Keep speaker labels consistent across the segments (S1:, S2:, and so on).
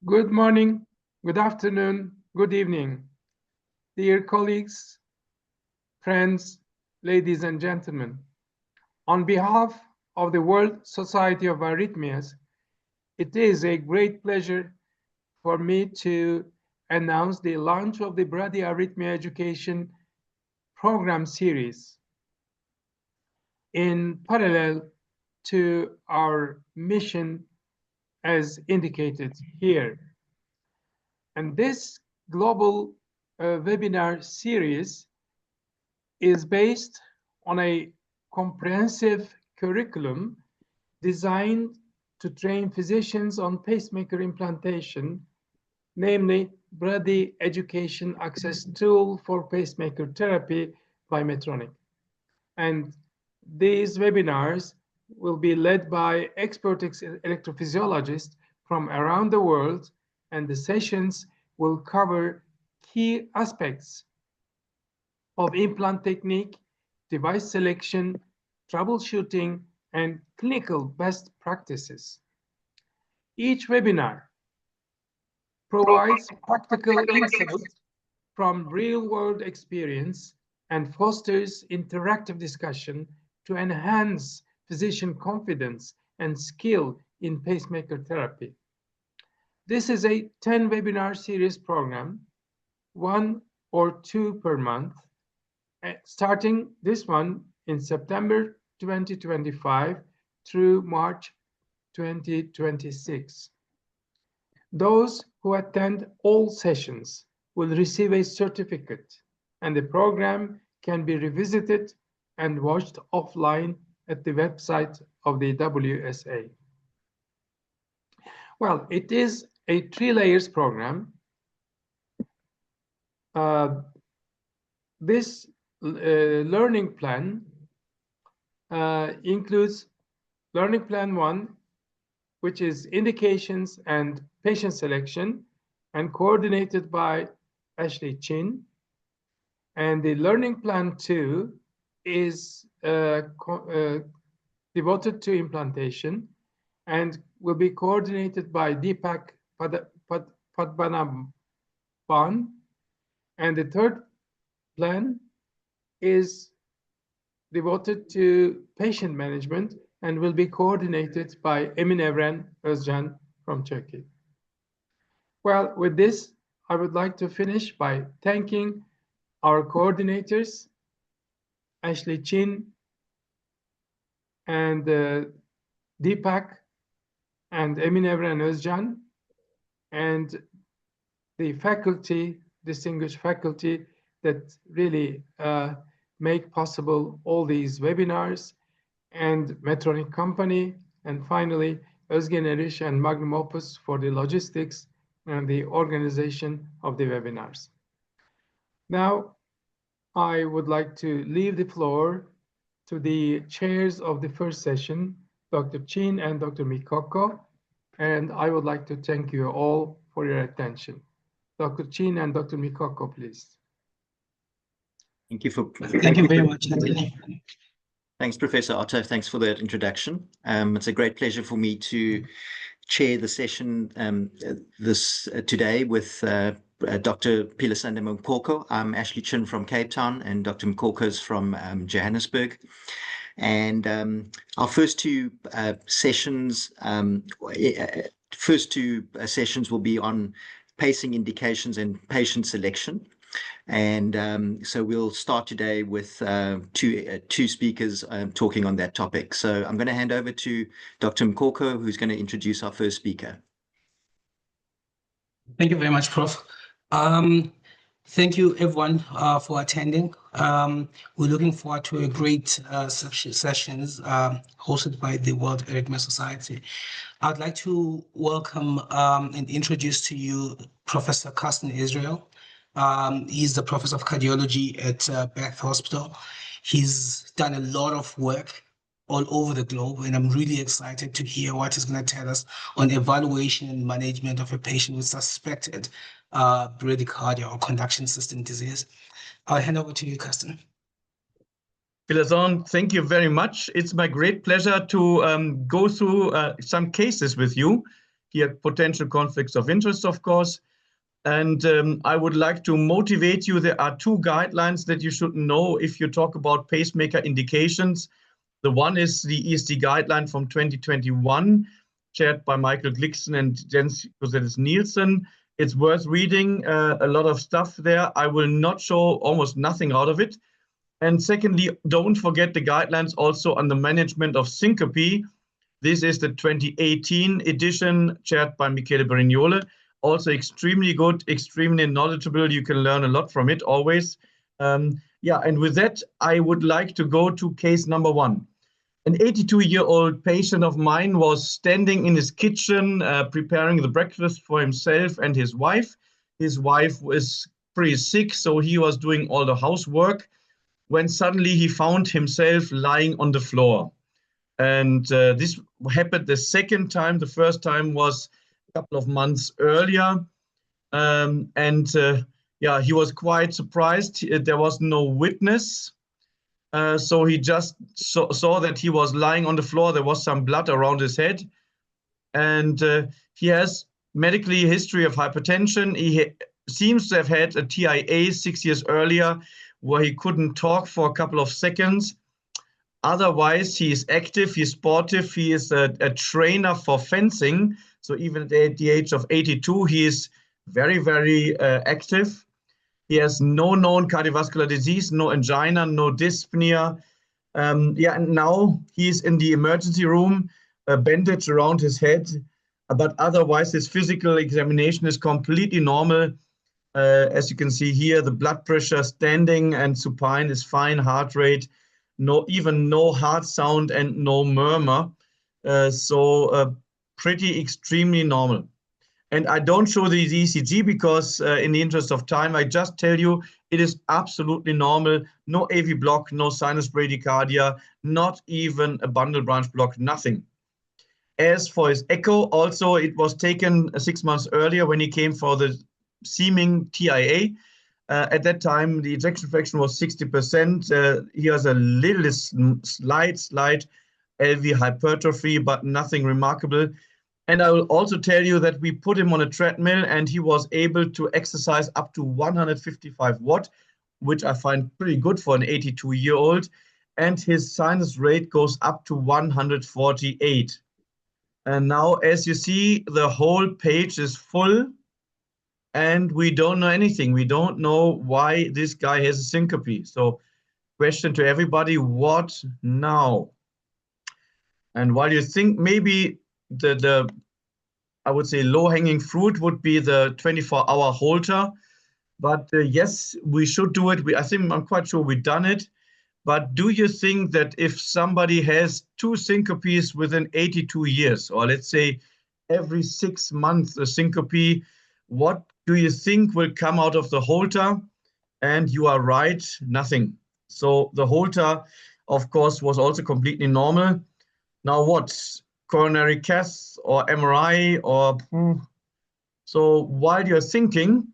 S1: Good morning, good afternoon, good evening, dear colleagues, friends, ladies and gentlemen. On behalf of the World Society of Arrhythmias, it is a great pleasure for me to announce the launch of the Bradycardia Education Program Series. In parallel to our mission as indicated here. And this global webinar series is based on a comprehensive curriculum designed to train physicians on pacemaker implantation, namely Brady Education Access Tool for Pacemaker Therapy by Medtronic. And these webinars will be led by expert electrophysiologists from around the world, and the sessions will cover key aspects of implant technique, device selection, troubleshooting, and clinical best practices. Each webinar provides practical insights from real-world experience and fosters interactive discussion to enhance physician confidence and skill in pacemaker therapy. This is a 10 webinar series program, 1 or 2 per month, starting this one in September 2025 through March 2026. Those who attend all sessions will receive a certificate, and the program can be revisited and watched offline at the website of the WSA. Well, it is a 3 layers program. This learning plan includes learning plan 1, which is indications and patient selection, and coordinated by Ashley Chin. And the learning plan 2 is devoted to implantation and will be coordinated by Deepak Padmanabhan. And the third plan is devoted to patient management and will be coordinated by Emin Evren Özcan from Turkey. Well, with this, I would like to finish by thanking our coordinators, Ashley Chin and Deepak and Emin Evren Özcan, and the faculty, distinguished faculty that really make possible all these webinars, and Medtronic Company, and finally Özgen Eriş and Magnum Opus for the logistics and the organization of the webinars. Now, I would like to leave the floor to the chairs of the first session, Dr. Chin and Dr. Mkoko, and I would like to thank you all for your attention. Dr. Chin and Dr. Mkoko, please.
S2: Thank you
S3: very much, Anthony.
S2: Thanks, Professor Otto. Thanks for that introduction. It's a great pleasure for me to chair the session today with Dr. Philasande Mkoko. I'm Ashley Chin from Cape Town, and Dr. Mkoko is from Johannesburg. And our first two sessions will be on pacing indications and patient selection. And so we'll start today with two speakers talking on that topic. So I'm going to hand over to Dr. Mkoko, who's going to introduce our first speaker.
S3: Thank you very much, Prof. Thank you, everyone, for attending. We're looking forward to a great sessions hosted by the World Arrhythmia Society. I'd like to welcome and introduce to you Professor Carsten Israel. He's the professor of cardiology at Beth Hospital. He's done a lot of work all over the globe, and I'm really excited to hear what he's going to tell us on evaluation and management of a patient with suspected bradycardia or conduction system disease. I'll hand over to you, Carsten.
S4: Philasande, thank you very much. It's my great pleasure to go through some cases with you. He had potential conflicts of interest, of course. And I would like to motivate you. There are two guidelines that you should know if you talk about pacemaker indications. The one is the ESD guideline from 2021, chaired by Michael Glickson and Jens Nielsen. It's worth reading, a lot of stuff there. I will not show almost nothing out of it. And secondly, don't forget the guidelines also on the management of syncope. This is the 2018 edition, chaired by Michele Brignole. Also extremely good, extremely knowledgeable. You can learn a lot from it always. Yeah, and with that, I would like to go to case number 1. An 82-year-old patient of mine was standing in his kitchen preparing the breakfast for himself and his wife. His wife was pretty sick, so he was doing all the housework when suddenly he found himself lying on the floor. And this happened the second time. The first time was a couple of months earlier. Yeah, he was quite surprised. There was no witness. So he just saw that he was lying on the floor. There was some blood around his head. And he has medically a history of hypertension. He seems to have had a TIA 6 years earlier where he couldn't talk for a couple of seconds. Otherwise, he is active, he's sportive, he is a trainer for fencing. So even at the age of 82, he is very, very active. He has no known cardiovascular disease, no angina, no dyspnea. Yeah, and now he's in the emergency room, a bandage around his head. But otherwise, his physical examination is completely normal. As you can see here, the blood pressure standing and supine is fine, heart rate, even no heart sound and no murmur. So pretty extremely normal. And I don't show the ECG because in the interest of time, I just tell you it is absolutely normal. No AV block, no sinus bradycardia, not even a bundle branch block, nothing. As for his echo, also it was taken 6 months earlier when he came for the seeming TIA. At that time, the ejection fraction was 60%. He has a little slight LV hypertrophy, but nothing remarkable. And I will also tell you that we put him on a treadmill and he was able to exercise up to 155 watt, which I find pretty good for an 82-year-old. And his sinus rate goes up to 148. And now, as you see, the whole page is full and we don't know anything. We don't know why this guy has a syncope. So question to everybody, what now? And while you think maybe the I would say low-hanging fruit would be the 24-hour Holter, but yes, we should do it. I'm quite sure we've done it. But do you think that if somebody has 2 syncopes within 82 years, or let's say every 6 months a syncope, what do you think will come out of the Holter? And you are right, nothing. So the Holter, of course, was also completely normal. Now what? Coronary cath or MRI or... So while you're thinking,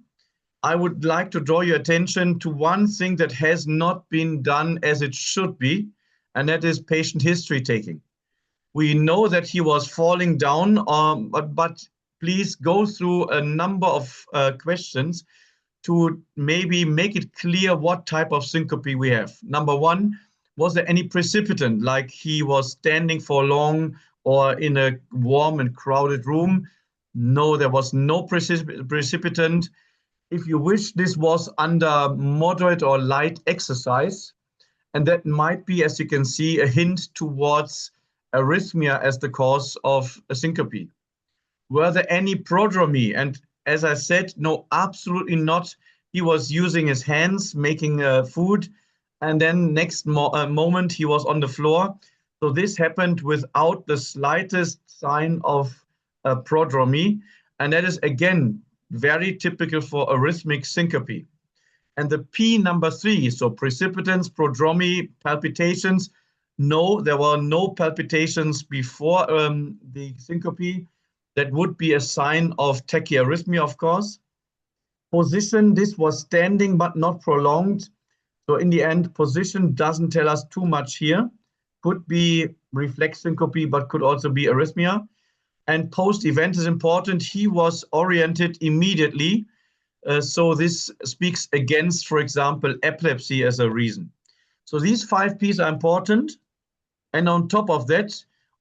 S4: I would like to draw your attention to one thing that has not been done as it should be, and that is patient history taking. We know that he was falling down, but please go through a number of questions to maybe make it clear what type of syncope we have. Number 1, was there any precipitant, like he was standing for long or in a warm and crowded room? No, there was no precipitant. If you wish, this was under moderate or light exercise. And that might be, as you can see, a hint towards arrhythmia as the cause of a syncope. Were there any prodromy? And as I said, no, absolutely not. He was using his hands, making food. And then next moment, he was on the floor. So this happened without the slightest sign of prodromy. And that is, again, very typical for arrhythmic syncope. And the P number 3, so precipitants, prodromy, palpitations. No, there were no palpitations before the syncope. That would be a sign of tachyarrhythmia, of course. Position, this was standing but not prolonged. So in the end, position doesn't tell us too much here. Could be reflex syncope, but could also be arrhythmia. And post-event is important. He was oriented immediately. So this speaks against, for example, epilepsy as a reason. So these 5 P's are important. And on top of that,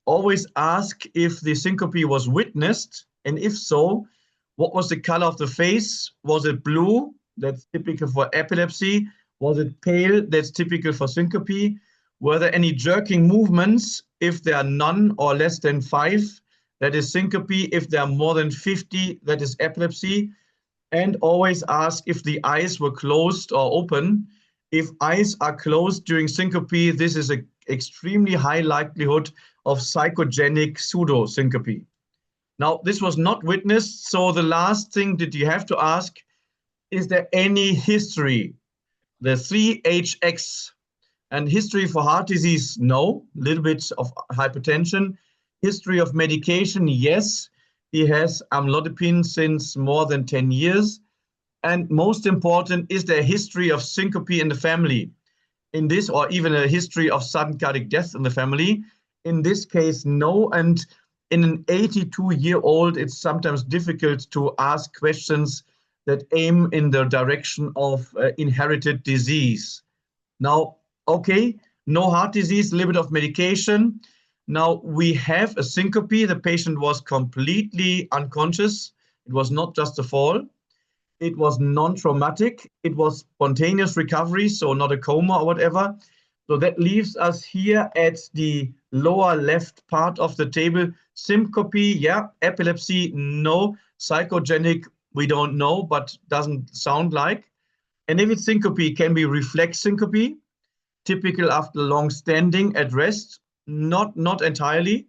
S4: always ask if the syncope was witnessed. And if so, what was the color of the face? Was it blue? That's typical for epilepsy. Was it pale? That's typical for syncope. Were there any jerking movements? If there are none or less than 5, that is syncope. If there are more than 50, that is epilepsy. And always ask if the eyes were closed or open. If eyes are closed during syncope, this is an extremely high likelihood of psychogenic pseudo-syncope. Now, this was not witnessed, so the last thing that you have to ask, is there any history? The 3HX. And history for heart disease, no. A little bit of hypertension. History of medication, yes. He has amlodipine since more than 10 years. And most important, is there a history of syncope in the family? In this, or even a history of sudden cardiac death in the family? In this case, no. And in an 82-year-old, it's sometimes difficult to ask questions that aim in the direction of inherited disease. Now, okay, no heart disease, a little bit of medication. Now we have a syncope. The patient was completely unconscious. It was not just a fall. It was non-traumatic. It was spontaneous recovery, so not a coma or whatever. So that leaves us here at the lower left part of the table. Syncope, yeah. Epilepsy, no. Psychogenic, we don't know, but doesn't sound like. And if it's syncope, it can be reflex syncope, typical after long standing at rest, not entirely.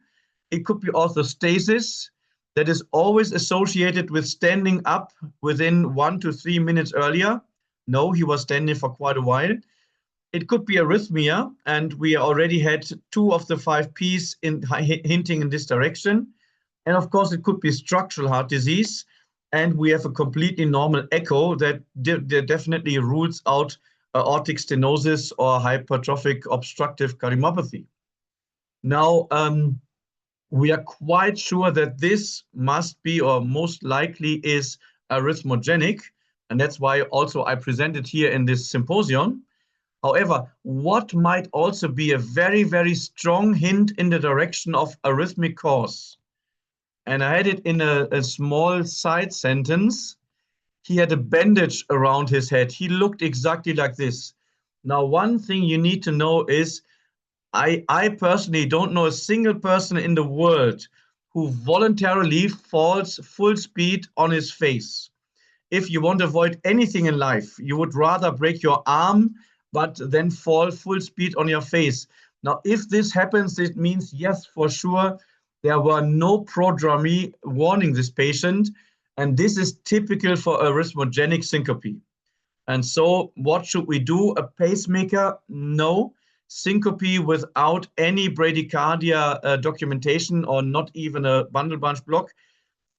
S4: It could be orthostasis, that is always associated with standing up within 1 to 3 minutes earlier. No, he was standing for quite a while. It could be arrhythmia, and we already had 2 of the 5 P's hinting in this direction. And of course, it could be structural heart disease, and we have a completely normal echo that definitely rules out aortic stenosis or hypertrophic obstructive cardiomyopathy. Now, we are quite sure that this must be, or most likely is, arrhythmogenic, and that's why also I presented here in this symposium. However, what might also be a very, very strong hint in the direction of arrhythmic cause? And I had it in a small side sentence. He had a bandage around his head. He looked exactly like this. Now, one thing you need to know is, I personally don't know a single person in the world who voluntarily falls full speed on his face. If you want to avoid anything in life, you would rather break your arm, but then fall full speed on your face. Now, if this happens, it means, yes, for sure, there were no prodromy warning this patient, and this is typical for arrhythmogenic syncope. And so what should we do? A pacemaker? No. Syncope without any bradycardia documentation, or not even a bundle branch block,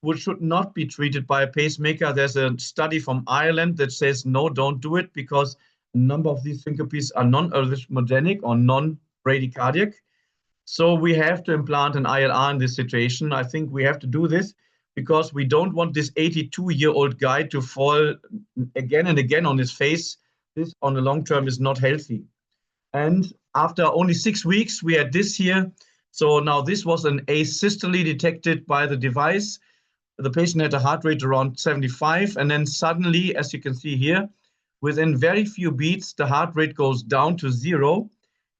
S4: which should not be treated by a pacemaker. There's a study from Ireland that says, no, don't do it, because a number of these syncopes are non-arrhythmogenic or non-bradycardiac. So we have to implant an ILR in this situation. I think we have to do this because we don't want this 82-year-old guy to fall again and again on his face. This on the long term is not healthy. And after only 6 weeks, we had this here. So now this was an asystole detected by the device. The patient had a heart rate around 75. And then suddenly, as you can see here, within very few beats, the heart rate goes down to 0.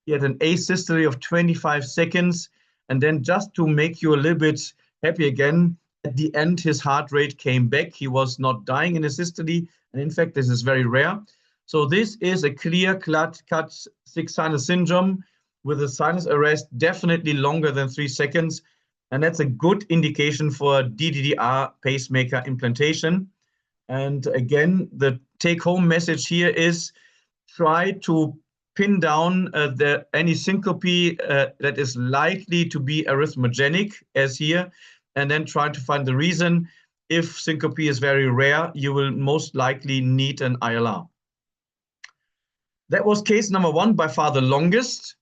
S4: He had an asystole of 25 seconds. And then just to make you a little bit happy again, at the end, his heart rate came back. He was not dying in asystole. And in fact, this is very rare. So this is a clear-cut sick sinus syndrome with a sinus arrest definitely longer than 3 seconds. And that's a good indication for DDDR pacemaker implantation. And again, the take-home message here is try to pin down any syncope that is likely to be arrhythmogenic, as here, and then try to find the reason. If syncope is very rare, you will most likely need an ILR. That was case number 1, by far the longest.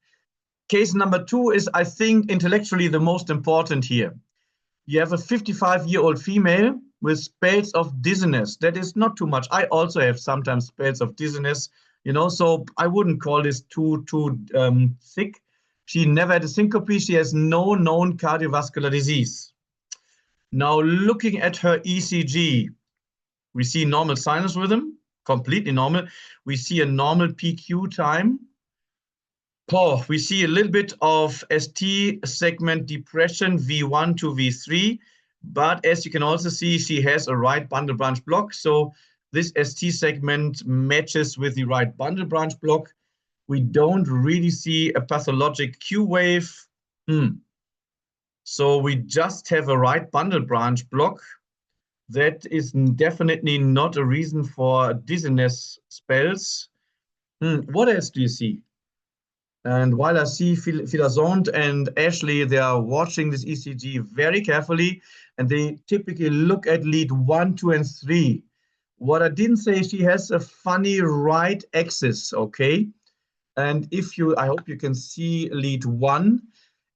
S4: Case number 2 is, I think, intellectually the most important here. You have a 55-year-old female with spells of dizziness. That is not too much. I also have sometimes spells of dizziness, so I wouldn't call this too sick. She never had a syncope. She has no known cardiovascular disease. Now, looking at her ECG, we see normal sinus rhythm, completely normal. We see a normal PQ time. Oh, we see a little bit of ST segment depression, V1 to V3. But as you can also see, she has a right bundle branch block. So this ST segment matches with the right bundle branch block. We don't really see a pathologic Q wave. So we just have a right bundle branch block. That is definitely not a reason for dizziness spells. What else do you see? And while I see Philasande and Ashley, they are watching this ECG very carefully, and they typically look at lead 1, 2, and 3. What I didn't say, she has a funny right axis, okay? And I hope you can see lead 1.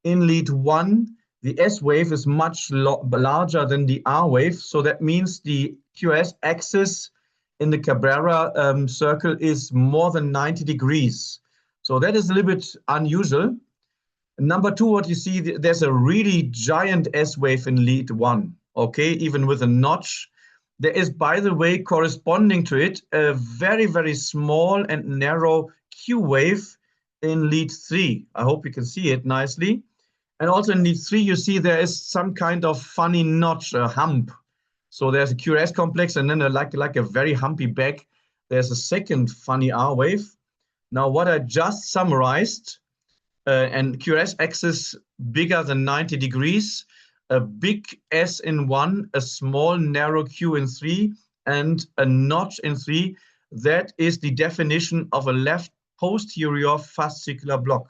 S4: In lead 1, the S wave is much larger than the R wave. So that means the QS axis in the Cabrera circle is more than 90 degrees. So that is a little bit unusual. Number 2, what you see, there's a really giant S wave in lead 1, okay, even with a notch. There is, by the way, corresponding to it, a very, very small and narrow Q wave in lead 3. I hope you can see it nicely. And also in lead 3, you see there is some kind of funny notch, a hump. So there's a QRS complex, and then like a very humpy back, there's a second funny R wave. Now, what I just summarized, and QRS axis bigger than 90 degrees, a big S in 1, a small narrow Q in 3, and a notch in 3, that is the definition of a left posterior fascicular block.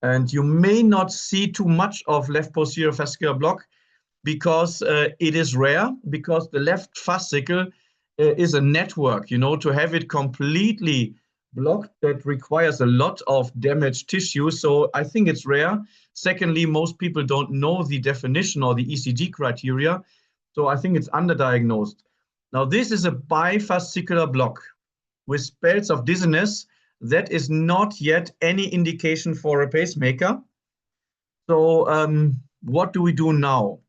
S4: And you may not see too much of left posterior fascicular block because it is rare, because the left fascicle is a network. To have it completely blocked, that requires a lot of damaged tissue. So I think it's rare. Secondly, most people don't know the definition or the ECG criteria. So I think it's underdiagnosed. Now, this is a bifascicular block with spells of dizziness. That is not yet any indication for a pacemaker. So what do we do now?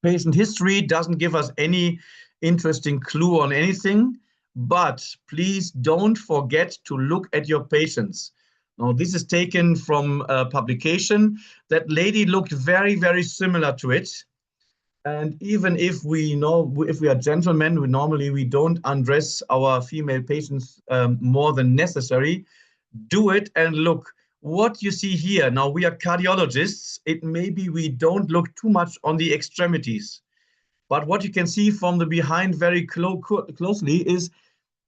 S4: Patient history doesn't give us any interesting clue on anything, but please don't forget to look at your patients. Now, this is taken from a publication. That lady looked very, very similar to it. And even if we are gentlemen, we don't undress our female patients more than necessary. Do it and look. What you see here, now we are cardiologists, it maybe we don't look too much on the extremities. But what you can see from the behind very closely is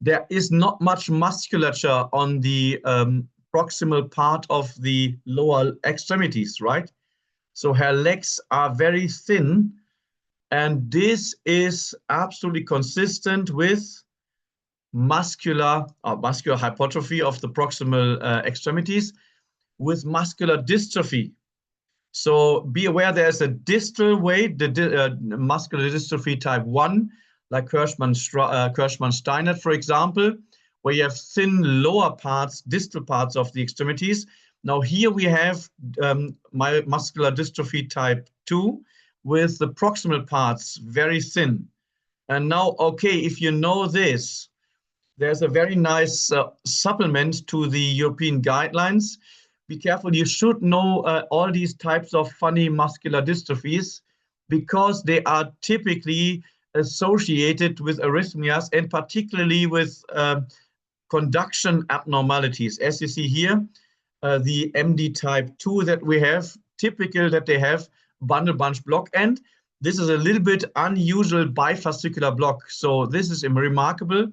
S4: there is not much musculature on the proximal part of the lower extremities, right? So her legs are very thin, and this is absolutely consistent with muscular hypertrophy of the proximal extremities with muscular dystrophy. So be aware there's a distal way, the muscular dystrophy type 1, like Hirschman-Steinert, for example, where you have thin lower parts, distal parts of the extremities. Now here we have muscular dystrophy type 2 with the proximal parts very thin. And now, okay, if you know this, there's a very nice supplement to the European guidelines. Be careful, you should know all these types of funny muscular dystrophies because they are typically associated with arrhythmias and particularly with conduction abnormalities. As you see here, the MD type 2 that we have, typical that they have bundle bunch block, and this is a little bit unusual bifascicular block. So this is remarkable.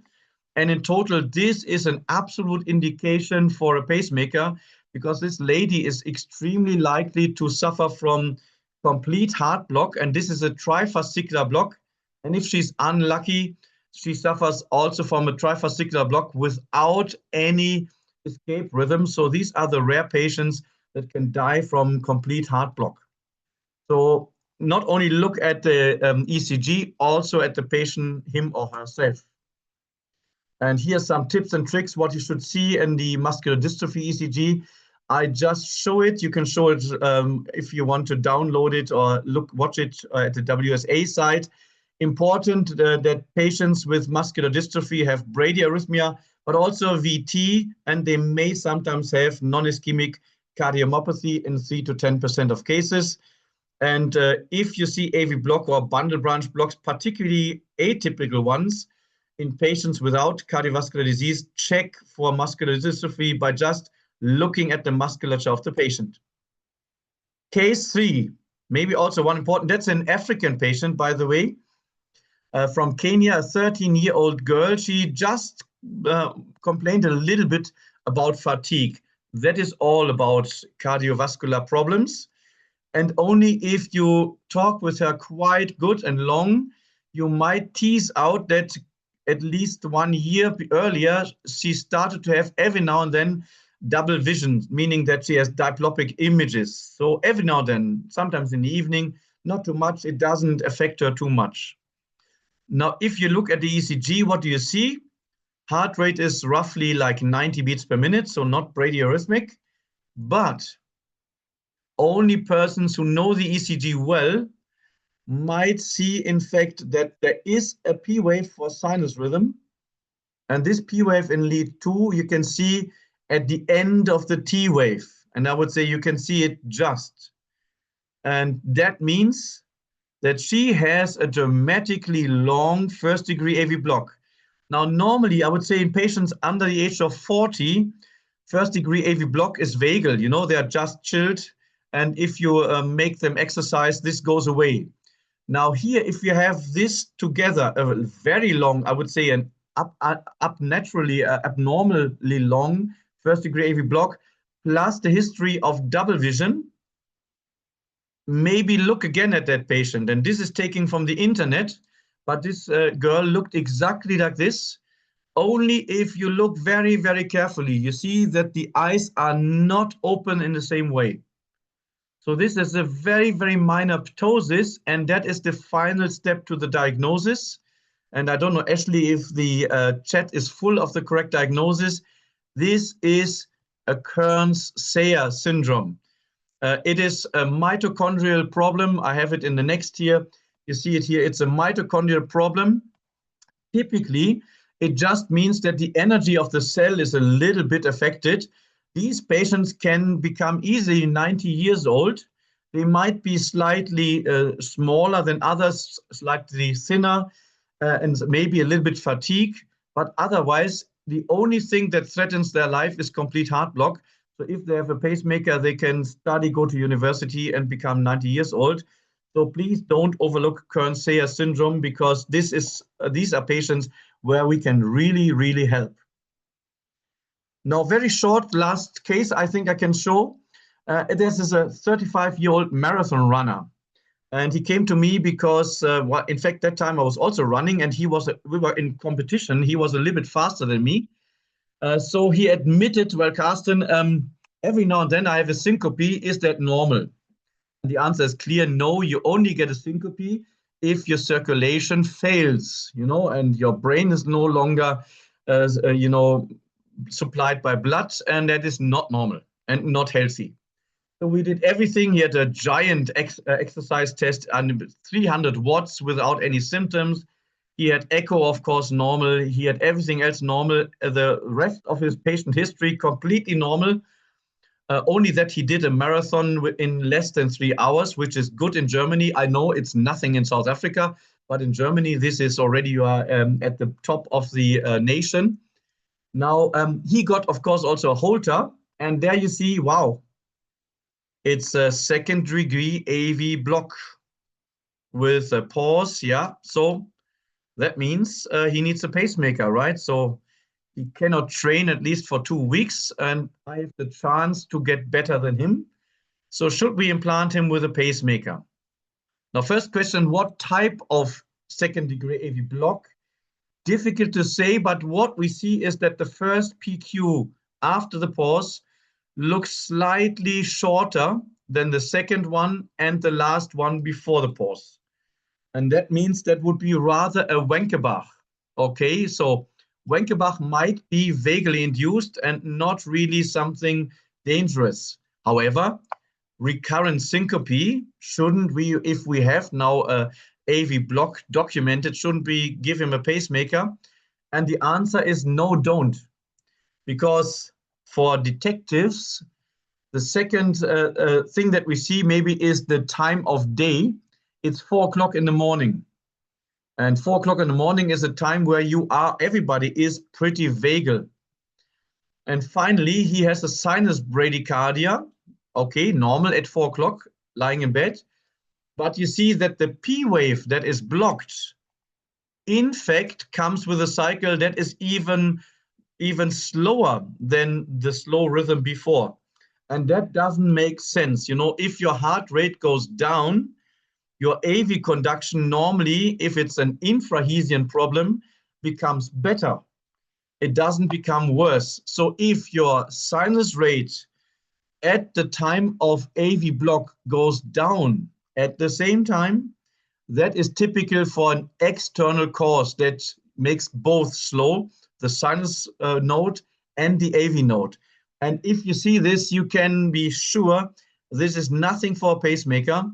S4: And in total, this is an absolute indication for a pacemaker because this lady is extremely likely to suffer from complete heart block. And this is a trifascicular block. And if she's unlucky, she suffers also from a trifascicular block without any escape rhythm. So these are the rare patients that can die from complete heart block. So not only look at the ECG, also at the patient, him or herself. And here's some tips and tricks what you should see in the muscular dystrophy ECG. I just show it. You can show it if you want to download it or watch it at the WSA site. Important that patients with muscular dystrophy have bradyarrhythmia, but also VT, and they may sometimes have non-ischemic cardiomyopathy in 3 to 10% of cases. And if you see AV block or bundle branch blocks, particularly atypical ones, in patients without cardiovascular disease, check for muscular dystrophy by just looking at the musculature of the patient. Case 3, maybe also one important, that's an African patient, by the way, from Kenya, a 13-year-old girl. She just complained a little bit about fatigue. That is all about cardiovascular problems. And only if you talk with her quite good and long, you might tease out that at least 1 year earlier, she started to have every now and then double vision, meaning that she has diplopic images. So every now and then, sometimes in the evening, not too much, it doesn't affect her too much. Now, if you look at the ECG, what do you see? Heart rate is roughly like 90 beats per minute, so not bradyarrhythmic, but only persons who know the ECG well might see, in fact, that there is a P wave for sinus rhythm. And this P wave in lead 2, you can see at the end of the T wave. And I would say you can see it just. And that means that she has a dramatically long first-degree AV block. Now, normally, I would say in patients under the age of 40, first-degree AV block is vagal. You know, they are just chilled. And if you make them exercise, this goes away. Now here, if you have this together, a very long, I would say an abnormally long first-degree AV block, plus the history of double vision, maybe look again at that patient. And this is taken from the internet, but this girl looked exactly like this. Only if you look very, very carefully, you see that the eyes are not open in the same way. So this is a very, very minor ptosis, and that is the final step to the diagnosis. And I don't know, Ashley, if the chat is full of the correct diagnosis. This is a Kearns-Sayre syndrome. It is a mitochondrial problem. I have it in the next here. You see it here. It's a mitochondrial problem. Typically, it just means that the energy of the cell is a little bit affected. These patients can become easily 90 years old. They might be slightly smaller than others, slightly thinner, and maybe a little bit fatigue. But otherwise, the only thing that threatens their life is complete heart block. So if they have a pacemaker, they can study, go to university, and become 90 years old. So please don't overlook Kearns-Sayre syndrome, because these are patients where we can really, really help. Now, very short last case I think I can show. This is a 35-year-old marathon runner. And he came to me because, well, in fact, that time I was also running, and we were in competition. He was a little bit faster than me. So he admitted, well, Carsten, every now and then I have a syncope. Is that normal? And the answer is clear, no. You only get a syncope if your circulation fails, you know, and your brain is no longer, you know, supplied by blood, and that is not normal and not healthy. So we did everything. He had a giant exercise test and 300 watts without any symptoms. He had echo, of course, normal. He had everything else normal. The rest of his patient history completely normal. Only that he did a marathon in less than 3 hours, which is good in Germany. I know it's nothing in South Africa, but in Germany, this is already, you are at the top of the nation. Now, he got, of course, also a Holter, and there you see, wow, it's a second-degree AV block with a pause, yeah. So that means he needs a pacemaker, right? So he cannot train at least for 2 weeks, and I have the chance to get better than him. So should we implant him with a pacemaker? Now, first question, what type of second-degree AV block? Difficult to say, but what we see is that the first PQ after the pause looks slightly shorter then the second one, and the last one before the pause. And that means that would be rather a Wenkebach. Okay, so Wenkebach might be vaguely induced and not really something dangerous. However, recurrent syncope, shouldn't we, if we have now a AV block documented, shouldn't we give him a pacemaker? And the answer is no, don't. Because for detectives, the second thing that we see maybe is the time of day. It's 4 o'clock in the morning. And 4 o'clock in the morning is a time where everybody is pretty vagal. And finally, he has a sinus bradycardia. Okay, normal at 4 o'clock, lying in bed. But you see that the P wave that is blocked, in fact, comes with a cycle that is even slower than the slow rhythm before. And that doesn't make sense. You know, if your heart rate goes down, your AV conduction normally, if it's an infrahesian problem, becomes better. It doesn't become worse. So if your sinus rate at the time of AV block goes down at the same time, that is typical for an external cause that makes both slow, the sinus node and the AV node. And if you see this, you can be sure this is nothing for a pacemaker.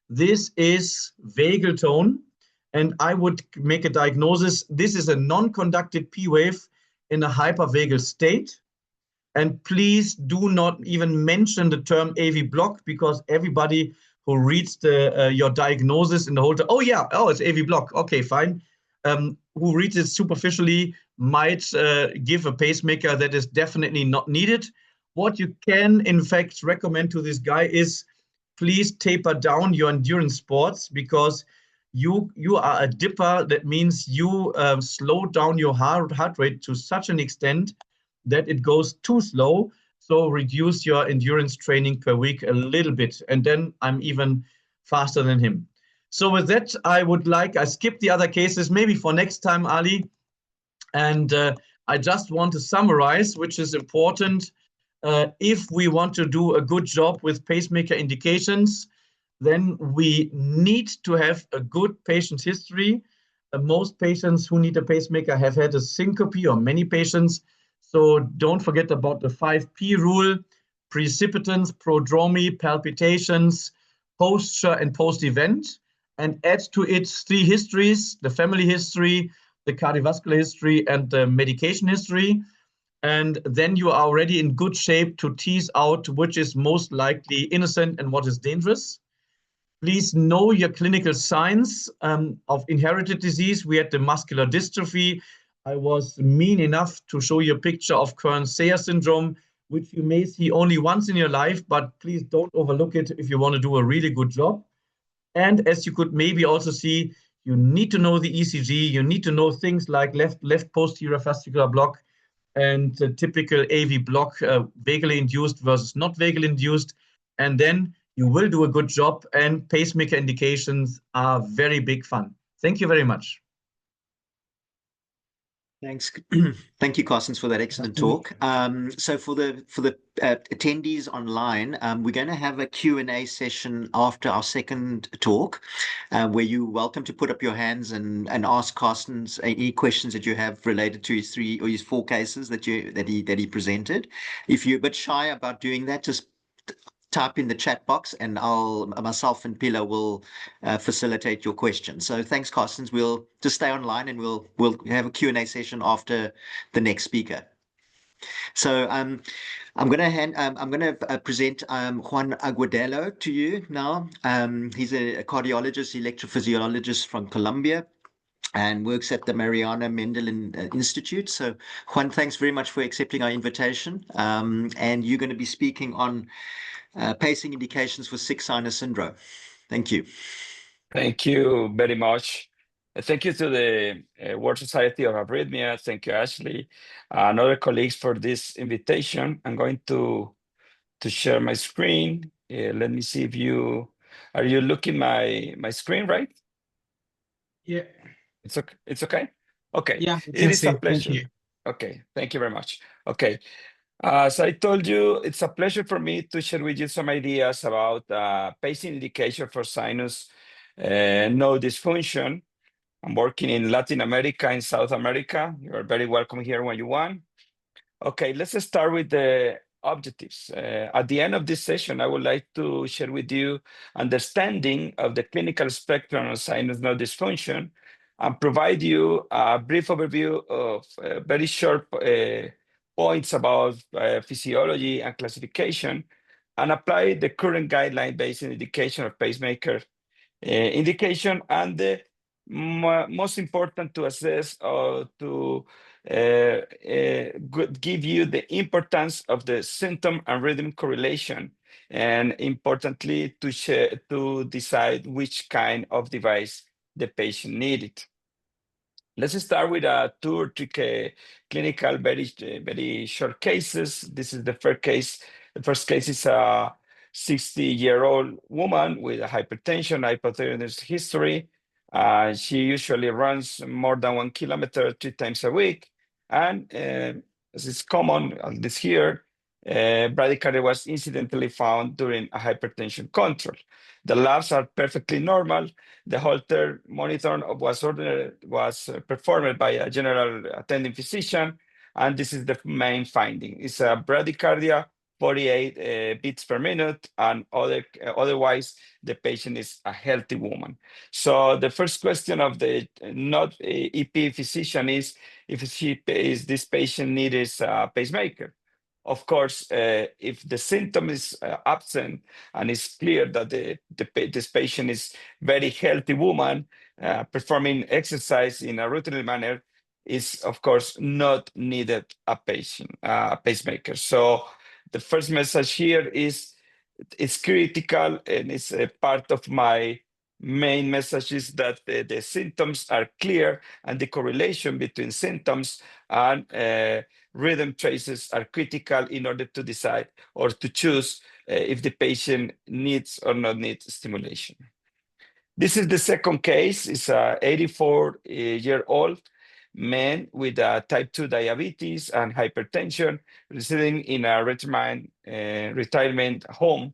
S4: This is vagal tone, and I would make a diagnosis. This is a non-conducted P wave in a hypervagal state. And please do not even mention the term AV block, because everybody who reads your diagnosis in the whole time, oh yeah, oh, it's AV block, okay, fine. Who reads it superficially might give a pacemaker that is definitely not needed. What you can, in fact, recommend to this guy is please taper down your endurance sports, because you are a dipper. That means you slow down your heart rate to such an extent that it goes too slow. So reduce your endurance training per week a little bit. And then I'm even faster than him. So with that, I skipped the other cases, maybe for next time, Ali. And I just want to summarize, which is important. If we want to do a good job with pacemaker indications, then we need to have a good patient history. Most patients who need a pacemaker have had a syncope, or many patients. So don't forget about the 5P rule: precipitants, prodromy, palpitations, posture, and post-event. And add to it 3 histories: the family history, the cardiovascular history, and the medication history. And then you are already in good shape to tease out which is most likely innocent and what is dangerous. Please know your clinical signs of inherited disease. We had the muscular dystrophy. I was mean enough to show you a picture of Kearns-Sayre syndrome, which you may see only once in your life, but please don't overlook it if you want to do a really good job. And as you could maybe also see, you need to know the ECG. You need to know things like left posterior fascicular block and the typical AV block, vagally induced versus not vagally induced. And then you will do a good job, and pacemaker indications are very big fun. Thank you very much.
S2: Thanks. Thank you, Carstens, for that excellent talk. So for the attendees online, we're going to have a Q&A session after our second talk, where you're welcome to put up your hands and ask Carstens any questions that you have related to his 3 or his 4 cases that he presented. If you're a bit shy about doing that, just type in the chat box, and myself and Pila will facilitate your questions. So thanks, Carstens. We'll just stay online, and we'll have a Q&A session after the next speaker. So I'm going to present Juan Aguadelo to you now. He's a cardiologist, electrophysiologist from Colombia, and works at the Mariana Mendel Institute. So Juan, thanks very much for accepting our invitation. And you're going to be speaking on pacing indications for sick sinus syndrome. Thank you.
S5: Thank you very much. Thank you to the World Society of Arrhythmias. Thank you, Ashley, and other colleagues for this invitation. I'm going to share my screen. Let me see if are you looking my screen, right?
S3: Yeah.
S5: It's okay. It's okay. Okay.
S3: Yeah.
S5: It is a pleasure.
S3: Thank you.
S5: Okay. Thank you very much. Okay. As I told you, it's a pleasure for me to share with you some ideas about pacing indication for sinus node dysfunction. I'm working in Latin America and South America. You're very welcome here when you want. Okay, let's start with the objectives. At the end of this session, I would like to share with you understanding of the clinical spectrum of sinus node dysfunction and provide you a brief overview of very short points about physiology and classification, and apply the current guideline-based indication of pacemaker indication, and the most important to assess or to give you the importance of the symptom and rhythm correlation, and importantly to decide which kind of device the patient needed. Let's start with two or three clinical, very short cases. This is the first case. The first case is a 60-year-old woman with a hypertension, hypothyroidism history. She usually runs more than 1 kilometer 3 times a week. And as is common this year, bradycardia was incidentally found during a hypertension control. The labs are perfectly normal. The Holter monitor was performed by a general attending physician, and this is the main finding. It's a bradycardia, 48 beats per minute, and otherwise the patient is a healthy woman. So the first question of the not EP physician is if this patient needs a pacemaker. Of course, if the symptom is absent and it's clear that this patient is very healthy woman performing exercise in a routine manner, is of course not needed a pacemaker. So the first message here is it's critical, and it's a part of my main message is that the symptoms are clear, and the correlation between symptoms and rhythm traces are critical in order to decide or to choose if the patient needs or not needs stimulation. This is the second case. It's a 84-year-old man with type 2 diabetes and hypertension residing in a retirement home.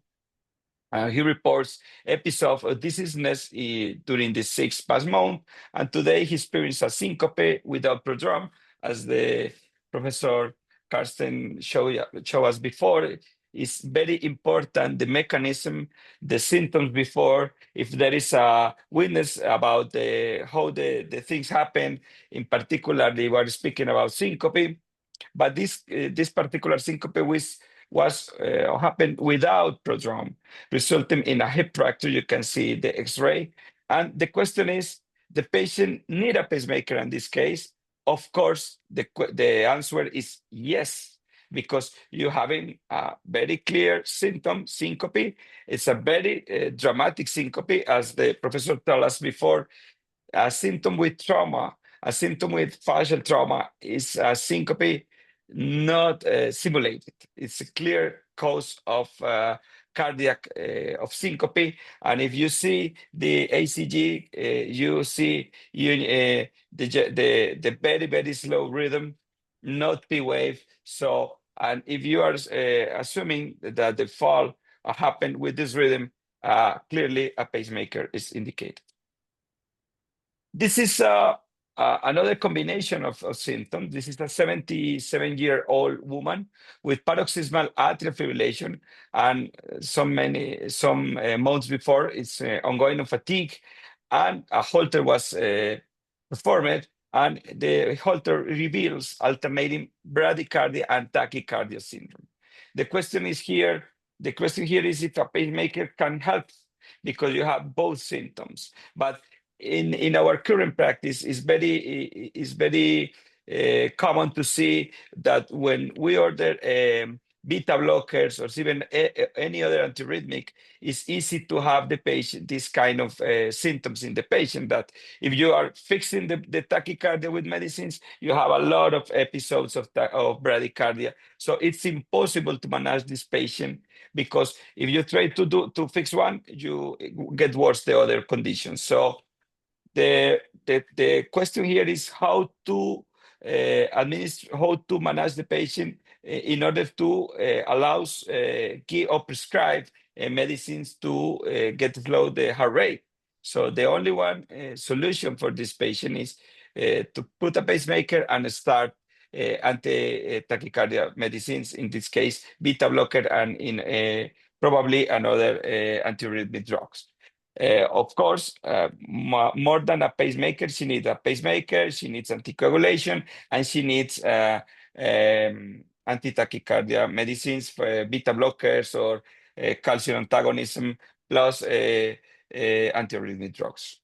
S5: He reports episodes of dizziness during the 6 past month, and today he experienced a syncope without prodrome, as the Professor Karsten showed us before. It's very important, the mechanism, the symptoms before, if there is a witness about how the things happen. In particular, we were speaking about syncope, but this particular syncope was happened without prodrome, resulting in a hip fracture. You can see the X-ray. And the question is, the patient need a pacemaker in this case? Of course, the answer is yes, because you having a very clear symptom, syncope. It's a very dramatic syncope, as the professor told us before. A symptom with trauma, a symptom with facial trauma is a syncope not simulated. It's a clear cause of cardiac of syncope. And if you see the ACG, you see the very, very slow rhythm, not P wave. So, and if you are assuming that the fall happened with this rhythm, clearly a pacemaker is indicated. This is another combination of symptoms. This is a 77-year-old woman with paroxysmal atrial fibrillation, and some months before, it's ongoing fatigue, and a Holter was performed, and the Holter reveals alternating bradycardia and tachycardia syndrome. The question here is if a pacemaker can help, because you have both symptoms. But in our current practice, is very common to see that when we order beta blockers or even any other antiarrhythmic, it's easy to have the patient this kind of symptoms in the patient, that if you are fixing the tachycardia with medicines, you have a lot of episodes of bradycardia. So it's impossible to manage this patient, because if you try to fix one, you get worse the other conditions. So the question here is how to manage the patient in order to allows give or prescribe medicines to get slow the heart rate. So the only one solution for this patient is to put a pacemaker and start anti-tachycardia medicines, in this case, beta blocker and in probably another antiarrhythmic drugs. Of course, more than a pacemaker, she needs a pacemaker, she needs anticoagulation, and she needs anti-tachycardia medicines, for beta blockers or calcium antagonism, plus antiarrhythmic drugs.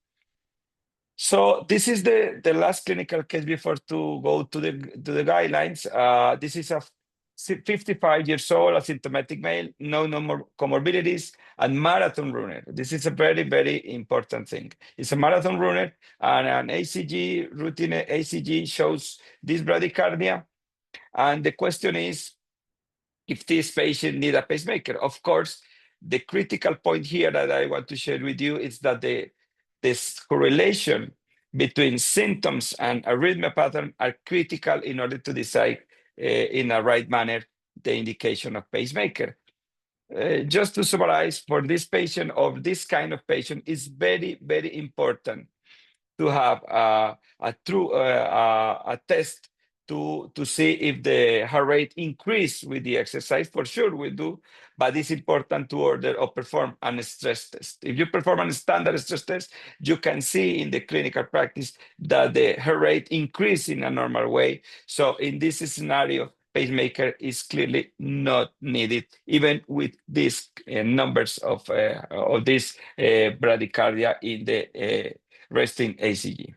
S5: So this is the last clinical case before to go to the guidelines. This is a 55 years old, asymptomatic male, no more comorbidities, and marathon runner. This is a very, very important thing. It's a marathon runner, and an ACG, routine ACG shows this bradycardia. And the question is, if this patient needs a pacemaker. Of course, the critical point here that I want to share with you is that this correlation between symptoms and arrhythmia pattern are critical in order to decide in a right manner the indication of pacemaker. Just to summarize, for this patient or this kind of patient, is very, very important to have a true a test to see if the heart rate increase with the exercise. For sure we do, but it's important to order or perform a stress test. If you perform a standard stress test, you can see in the clinical practice that the heart rate increase in a normal way. So in this scenario, pacemaker is clearly not needed, even with these numbers of this bradycardia in the resting ACG.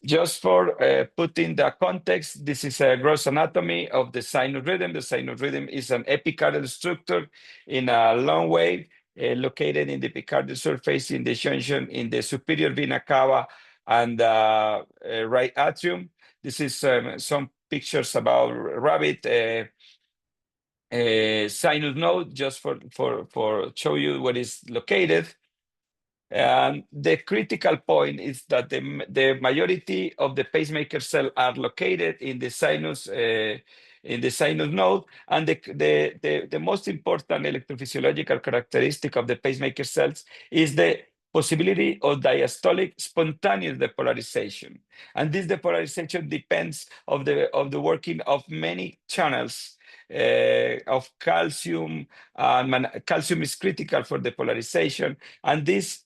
S5: Just for putting the context, this is a gross anatomy of the sinus rhythm. The sinus rhythm is an epicardial structure in a long wave located in the epicardial surface in the junction in the superior vena cava and right atrium. This is some pictures about rabbit sinus node, just for show you where it's located. And the critical point is that the majority of the pacemaker cells are located in the sinus node, and the most important electrophysiological characteristic of the pacemaker cells is the possibility of diastolic spontaneous depolarization. And this depolarization depends of the working of many channels of calcium. Calcium is critical for depolarization, and this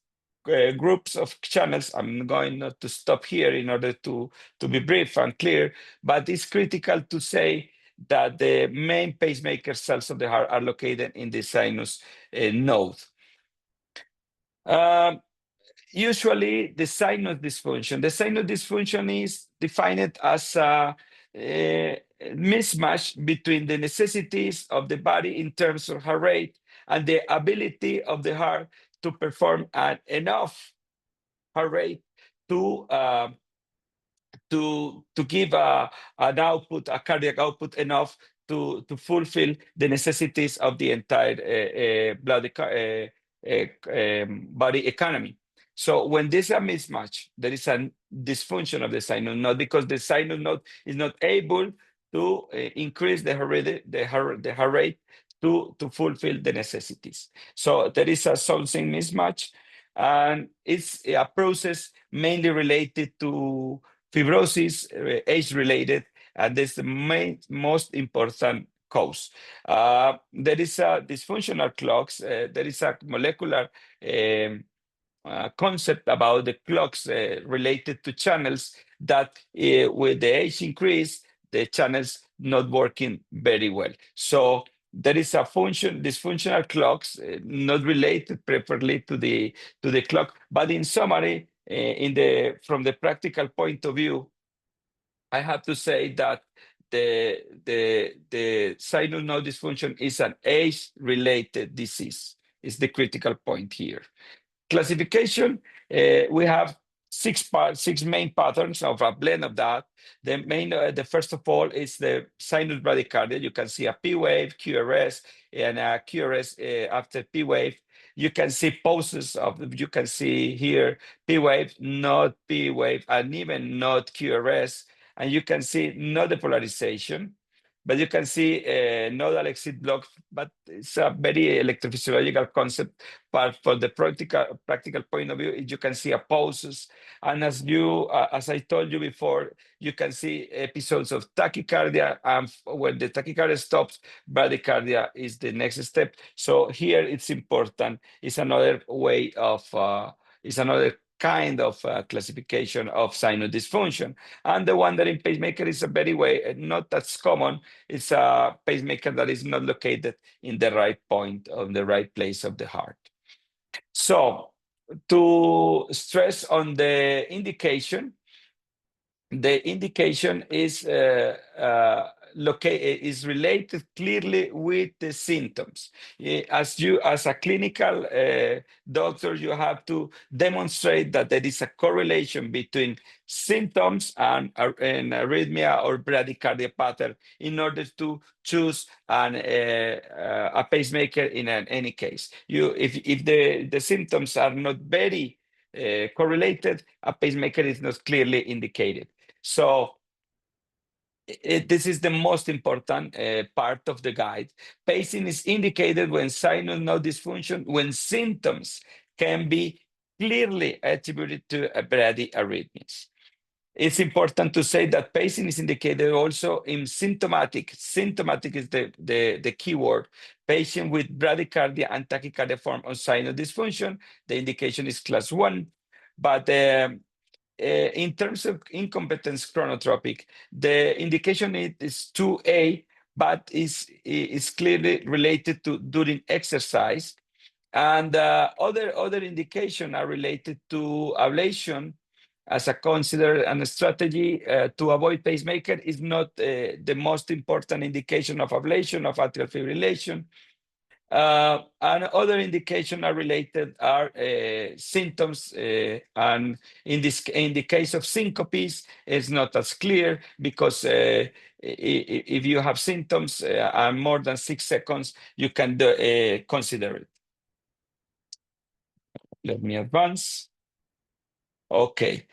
S5: groups of channels. I'm going not to stop here in order to be brief and clear, but it's critical to say that the main pacemaker cells of the heart are located in the sinus node. Usually the sinus dysfunction is defined as a mismatch between the necessities of the body in terms of heart rate and the ability of the heart to perform at enough heart rate to give an output, a cardiac output enough to fulfill the necessities of the entire body economy. So when there's a mismatch, there is a dysfunction of the sinus node because the sinus node is not able to increase the heart rate to fulfill the necessities. So there is a something mismatch, and it's a process mainly related to fibrosis, age-related, and that's the most important cause. There is a dysfunctional clocks. There is a molecular concept about the clocks related to channels that with the age increase, the channels not working very well. So there is a dysfunctional clocks not related properly to the clock, but in summary, from the practical point of view, I have to say that the sinus node dysfunction is an age-related disease. Is the critical point here. Classification, we have six main patterns of a blend of that. The first of all is the sinus bradycardia. You can see a P wave, QRS, and a QRS after P wave. You can see pulses you can see here P wave, not P wave, and even not QRS. And you can see no depolarization. but you can see nodal exit block, but it's a very electrophysiological concept. But for the practical point of view, you can see a pulses, and as I told you before, you can see episodes of tachycardia, and when the tachycardia stops, bradycardia is the next step. So here it's important. It's another way of it's another kind of classification of sinus dysfunction. And the one that in pacemaker is a very way, not as common. It's a pacemaker that is not located in the right point, of the right place of the heart. So to stress on the indication, the indication is is related clearly with the symptoms. As a clinical doctor, you have to demonstrate that there is a correlation between symptoms and an arrhythmia or bradycardia pattern in order to choose a pacemaker in any case. If the symptoms are not very correlated, a pacemaker is not clearly indicated. So this is the most important part of the guide. Pacing is indicated when sinus node dysfunction, when symptoms can be clearly attributed to bradyarrhythmias. It's important to say that pacing is indicated also in symptomatic. Symptomatic is the key word. Patient with bradycardia and tachycardia form of sinus dysfunction, the indication is class 1. But in terms of incompetence chronotropic, the indication is 2A, but is clearly related to during exercise. And other indications are related to ablation as a considered and a strategy to avoid pacemaker is not the most important indication of ablation of atrial fibrillation. And other indications are related are symptoms, and in the case of syncopes, it's not as clear because if you have symptoms and more than 6 seconds, you can consider it. Let me advance. Okay.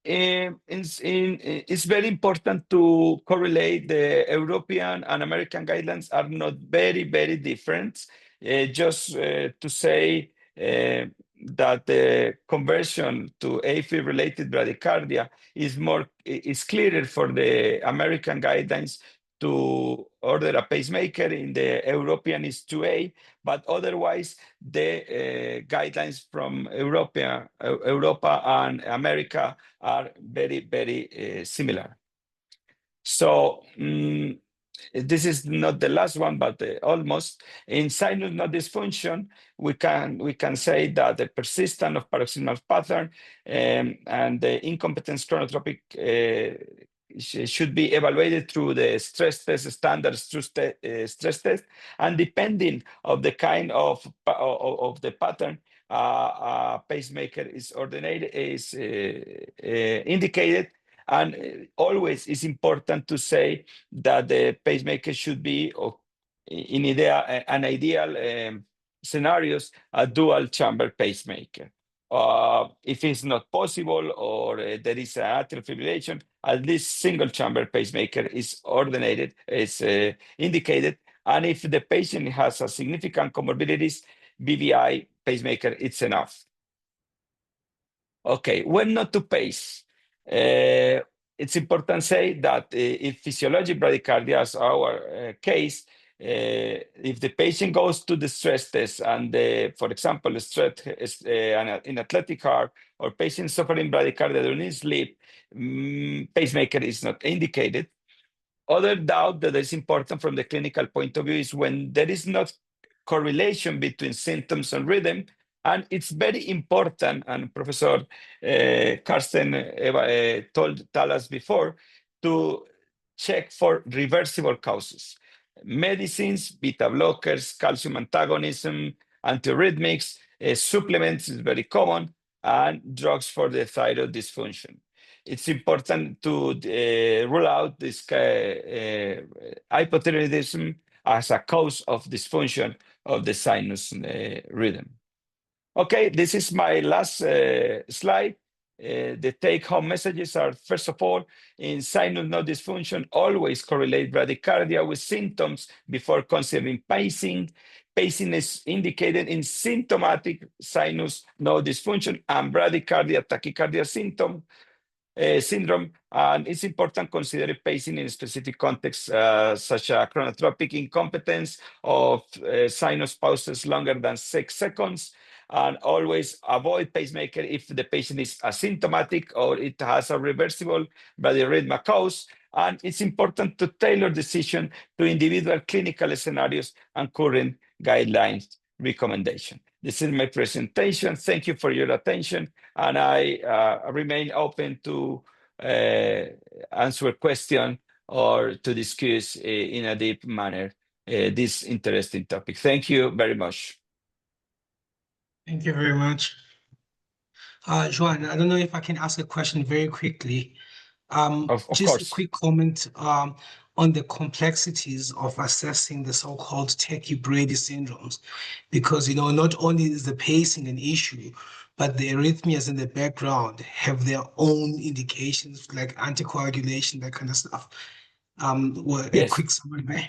S5: It's very important to correlate. The European and American guidelines are not very, very different. Just to say that the conversion to AFib-related bradycardia is clearer for the American guidelines to order a pacemaker. In the European is 2A, but otherwise the guidelines from Europa and America are very, very similar. So this is not the last one, but almost. In sinus node dysfunction, we can say that the persistence of paroxysmal pattern and the incompetence chronotropic should be evaluated through the stress test, standard stress test, and depending of the kind of the pattern, a pacemaker is indicated. And always it's important to say that the pacemaker should be, in an ideal scenarios, a dual chamber pacemaker. If it's not possible or there is an atrial fibrillation, at least single chamber pacemaker is indicated. And if the patient has a significant comorbidities, BVI pacemaker, it's enough. Okay, when not to pace. It's important to say that if physiologic bradycardia is our case, if the patient goes to the stress test and, for example, in athletic heart or patient suffering bradycardia during sleep, pacemaker is not indicated. Other doubt that is important from the clinical point of view is when there is not correlation between symptoms and rhythm. And it's very important, and Professor Karsten told us before, to check for reversible causes. Medicines, beta blockers, calcium antagonism, antiarrhythmics, supplements is very common, and drugs for the thyroid dysfunction. It's important to rule out this hypothyroidism as a cause of dysfunction of the sinus rhythm. Okay, this is my last slide. the take-home messages are, first of all, in sinus node dysfunction, always correlate bradycardia with symptoms before considering pacing. Pacing is indicated in symptomatic sinus node dysfunction and bradycardia tachycardia syndrome, and it's important considering pacing in specific contexts, such as chronotropic incompetence of sinus pauses longer than 6 seconds, and always avoid pacemaker if the patient is asymptomatic or it has a reversible bradyarrhythmia cause. And it's important to tailor decision to individual clinical scenarios and current guidelines recommendation. This is my presentation. Thank you for your attention, and I remain open to answer question or to discuss in a deep manner this interesting topic. Thank you very much.
S3: Thank you very much. Joanne, I don't know if I can ask a question very quickly.
S5: Of
S3: Just
S5: course.
S3: a quick comment on the complexities of assessing the so-called tachybrady syndromes, because not only is the pacing an issue, but the arrhythmias in the background have their own indications like anticoagulation, that kind of stuff. A quick summary there.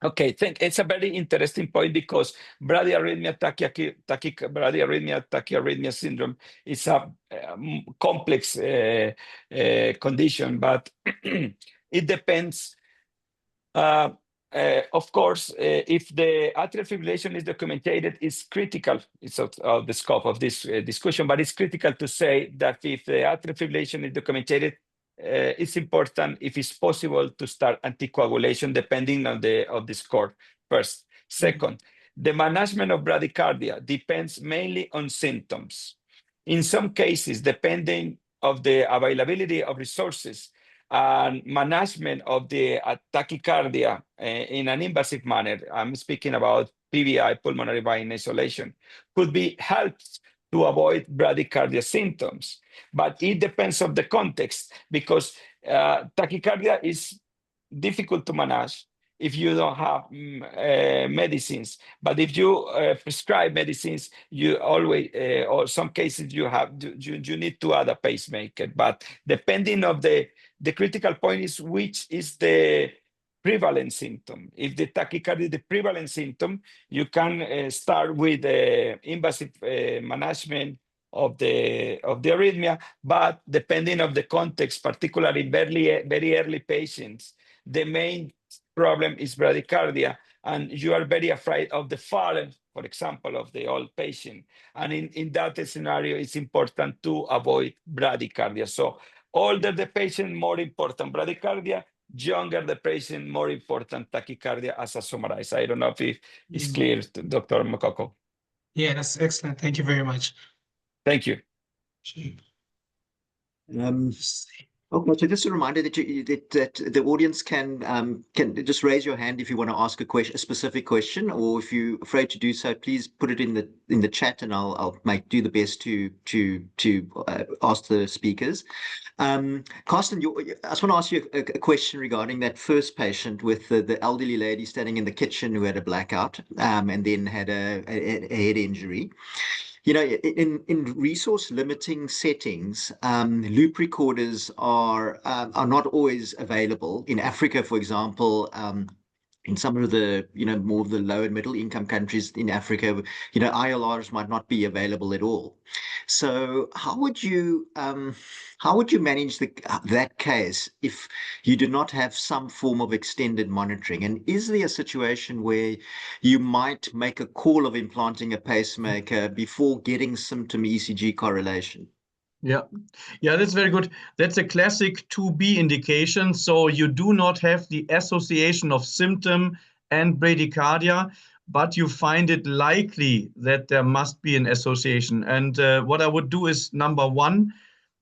S5: Okay, it's a very interesting point, because bradyarrhythmia tachyarrhythmia syndrome is a complex condition, but it depends. Of course, if the atrial fibrillation is documented, it's critical. It's of the scope of this discussion, but it's critical to say that if the atrial fibrillation is documented, it's important, if it's possible, to start anticoagulation depending on the score first. Second, the management of bradycardia depends mainly on symptoms. In some cases, depending of the availability of resources and management of the tachycardia in an invasive manner, I'm speaking about PVI, pulmonary vein isolation, could be helped to avoid bradycardia symptoms. But it depends on the context, because tachycardia is difficult to manage if you don't have medicines. But if you prescribe medicines, you always, or some cases, you need to add a pacemaker. But depending of the critical point is which is the prevalent symptom. If the tachycardia is the prevalent symptom, you can start with invasive management of the arrhythmia. But depending of the context, particularly very early patients, the main problem is bradycardia, and you are very afraid of the fall, for example, of the old patient. And in that scenario, it's important to avoid bradycardia. So older the patient, more important bradycardia; younger the patient, more important tachycardia, as I summarize. I don't know if it's clear, Dr. Mkoko.
S3: Yeah, that's excellent. Thank you very much.
S5: Thank you.
S2: Okay, so just a reminder that that the audience can just raise your hand if you want to ask a specific question, or if you're afraid to do so, please put it in the chat, and I'll do the best to ask the speakers. Carsten, I just want to ask you a question regarding that first patient with the elderly lady standing in the kitchen who had a blackout and then had a head injury. In resource limiting settings, loop recorders are not always available. In Africa, for example, in some of the more of the low and middle income countries in Africa, ILRs might not be available at all. So how would you manage that case if you do not have some form of extended monitoring? And is there a situation where you might make a call of implanting a pacemaker before getting symptom ECG correlation?
S4: Yeah, that's very good. That's a classic 2B indication. So you do not have the association of symptom and bradycardia, but you find it likely that there must be an association. And what I would do is, number one,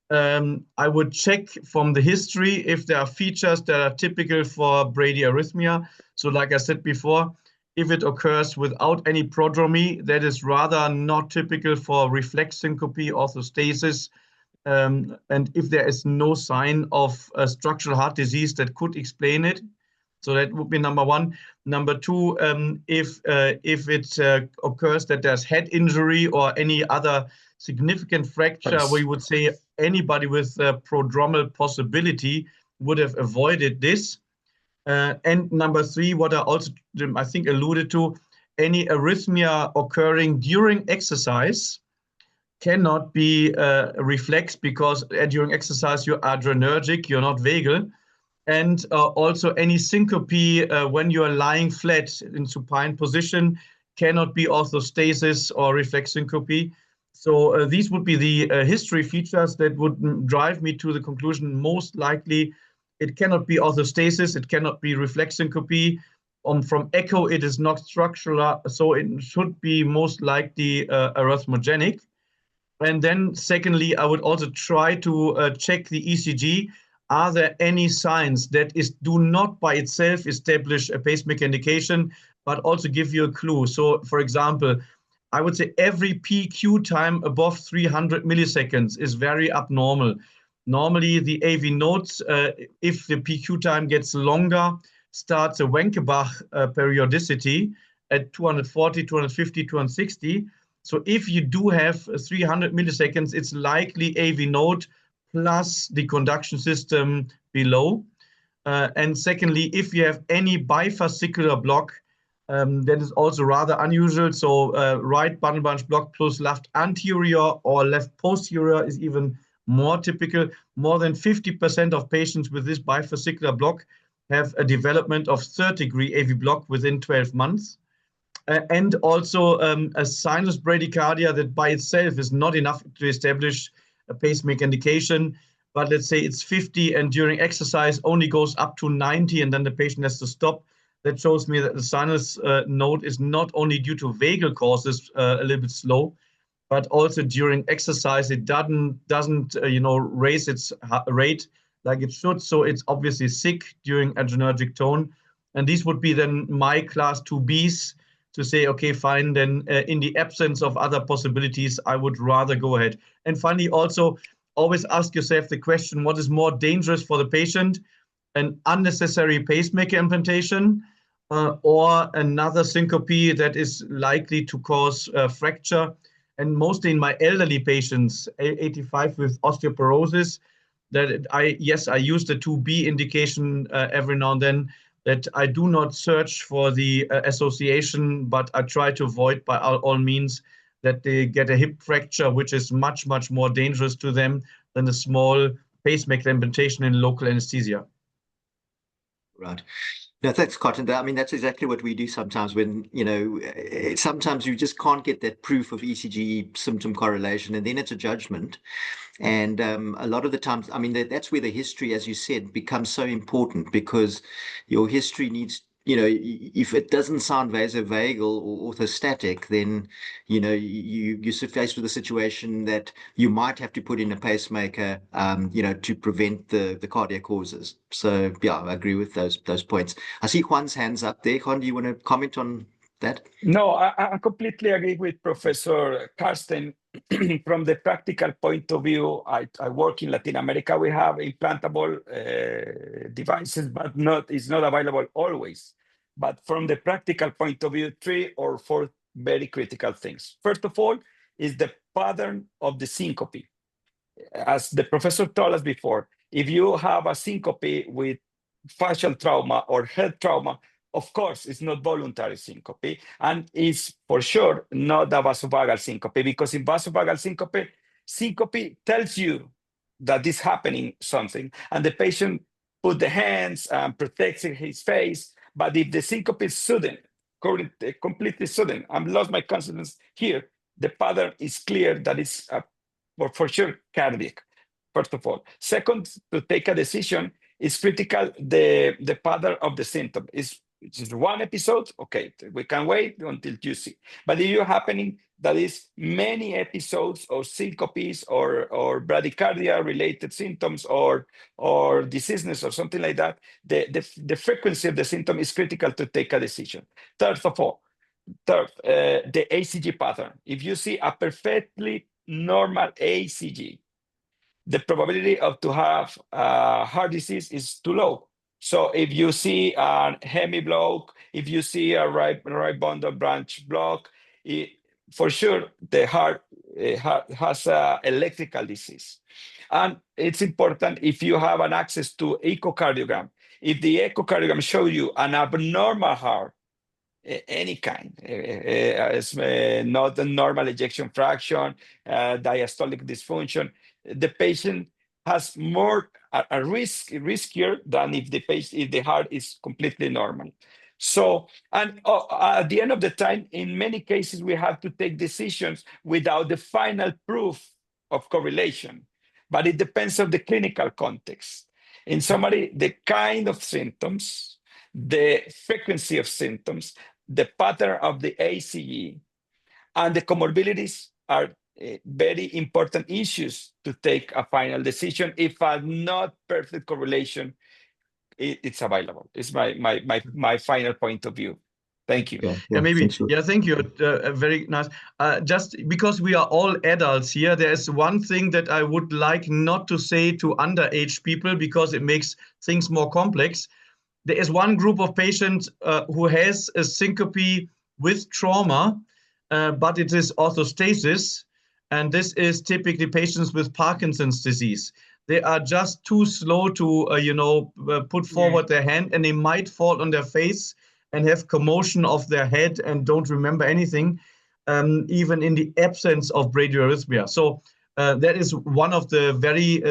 S4: I would check from the history if there are features that are typical for bradyarrhythmia. So like I said before, if it occurs without any prodromy, that is rather not typical for reflex syncope, orthostasis. And if there is no sign of structural heart disease that could explain it, So that would be number one. Number two, if it occurs that there's head injury or any other significant fracture, we would say anybody with a prodromal possibility would have avoided this. And number three, what I also, I think, alluded to, any arrhythmia occurring during exercise cannot be reflex, because during exercise you're adrenergic, you're not vagal. And also any syncope when you are lying flat in supine position cannot be orthostasis or reflex syncope. So these would be the history features that would drive me to the conclusion most likely it cannot be orthostasis, it cannot be reflex syncope. From echo, it is not structural, so it should be most likely arrhythmogenic. And then secondly, I would also try to check the ECG. Are there any signs that do not by itself establish a pacemaker indication, but also give you a clue? So for example, I would say every PQ time above 300 milliseconds is very abnormal. Normally the AV notes, if the PQ time gets longer, starts a Wenkebach periodicity at 240, 250, 260. So if you do have 300 milliseconds, it's likely AV node plus the conduction system below. And secondly, if you have any bifascicular block, that is also rather unusual. So right bundle branch block plus left anterior or left posterior is even more typical. More than 50% of patients with this bifascicular block have a development of third-degree AV block within 12 months. And also a sinus bradycardia that by itself is not enough to establish a pacemaker indication. But let's say it's 50 and during exercise only goes up to 90 and then the patient has to stop. That shows me that the sinus node is not only due to vagal causes a little bit slow, but also during exercise it doesn't raise its rate like it should. So it's obviously sick during adrenergic tone. And these would be then my class 2Bs to say, okay, fine, then in the absence of other possibilities, I would rather go ahead. And finally, also always ask yourself the question, what is more dangerous for the patient? An unnecessary pacemaker implantation or another syncope that is likely to cause fracture. And mostly in my elderly patients, 85 with osteoporosis, that I use the 2B indication every now and then, that I do not search for the association, but I try to avoid by all means that they get a hip fracture, which is much, much more dangerous to them than a small pacemaker implantation in local anesthesia.
S2: Right. No, thanks, Cotton. I mean, that's exactly what we do sometimes when, sometimes you just can't get that proof of ECG symptom correlation, and then it's a judgment. And a lot of the times, I mean, that's where the history, as you said, becomes so important, because your history needs, if it doesn't sound vasovagal or orthostatic, then, you're faced with a situation that you might have to put in a pacemaker, to prevent the cardiac causes. So, yeah, I agree with those points. I see Juan's hands up there. Juan, do you want to comment on that?
S5: No, I completely agree with Professor Karsten. From the practical point of view, I work in Latin America. We have implantable devices, but it's not available always. But from the practical point of view, 3 or 4 very critical things. First of all, is the pattern of the syncope. As the professor told us before, if you have a syncope with facial trauma or head trauma, of course, it's not voluntary syncope, and it's for sure not a vasovagal syncope, because in vasovagal syncope tells you that is happening something, and the patient put the hands and protects his face. But if the syncope is sudden, completely sudden, I've lost my consciousness here, the pattern is clear that it's for sure cardiac, first of all. Second, to take a decision, it's critical the pattern of the symptom. It's just one episode, okay, we can wait until you see. But if you're happening, that is many episodes of syncopes or bradycardia related symptoms or diseaseness or something like that, the frequency of the symptom is critical to take a decision. Third, the ACG pattern. If you see a perfectly normal ACG, the probability of to have heart disease is too low. So if you see a hemi block, if you see a right bundle branch block, for sure the heart has electrical disease. And it's important if you have an access to echocardiogram. If the echocardiogram shows you an abnormal heart, any kind, not a normal ejection fraction, diastolic dysfunction, the patient has more a riskier than if the heart is completely normal. So, and at the end of the time, in many cases, we have to take decisions without the final proof of correlation, but it depends on the clinical context. In somebody, the kind of symptoms, the frequency of symptoms, the pattern of the ACE, and the comorbidities are very important issues to take a final decision. If a not perfect correlation, it's available. It's my final point of view. Thank you.
S4: Yeah, maybe. Yeah, thank you. Very nice. Just because we are all adults here, there's one thing that I would like not to say to underage people because it makes things more complex. There is one group of patients who has a syncope with trauma, but it is orthostasis. And this is typically patients with Parkinson's disease. They are just too slow to, put forward their hand, and they might fall on their face and have commotion of their head and don't remember anything, even in the absence of bradyarrhythmia. So that is one of the very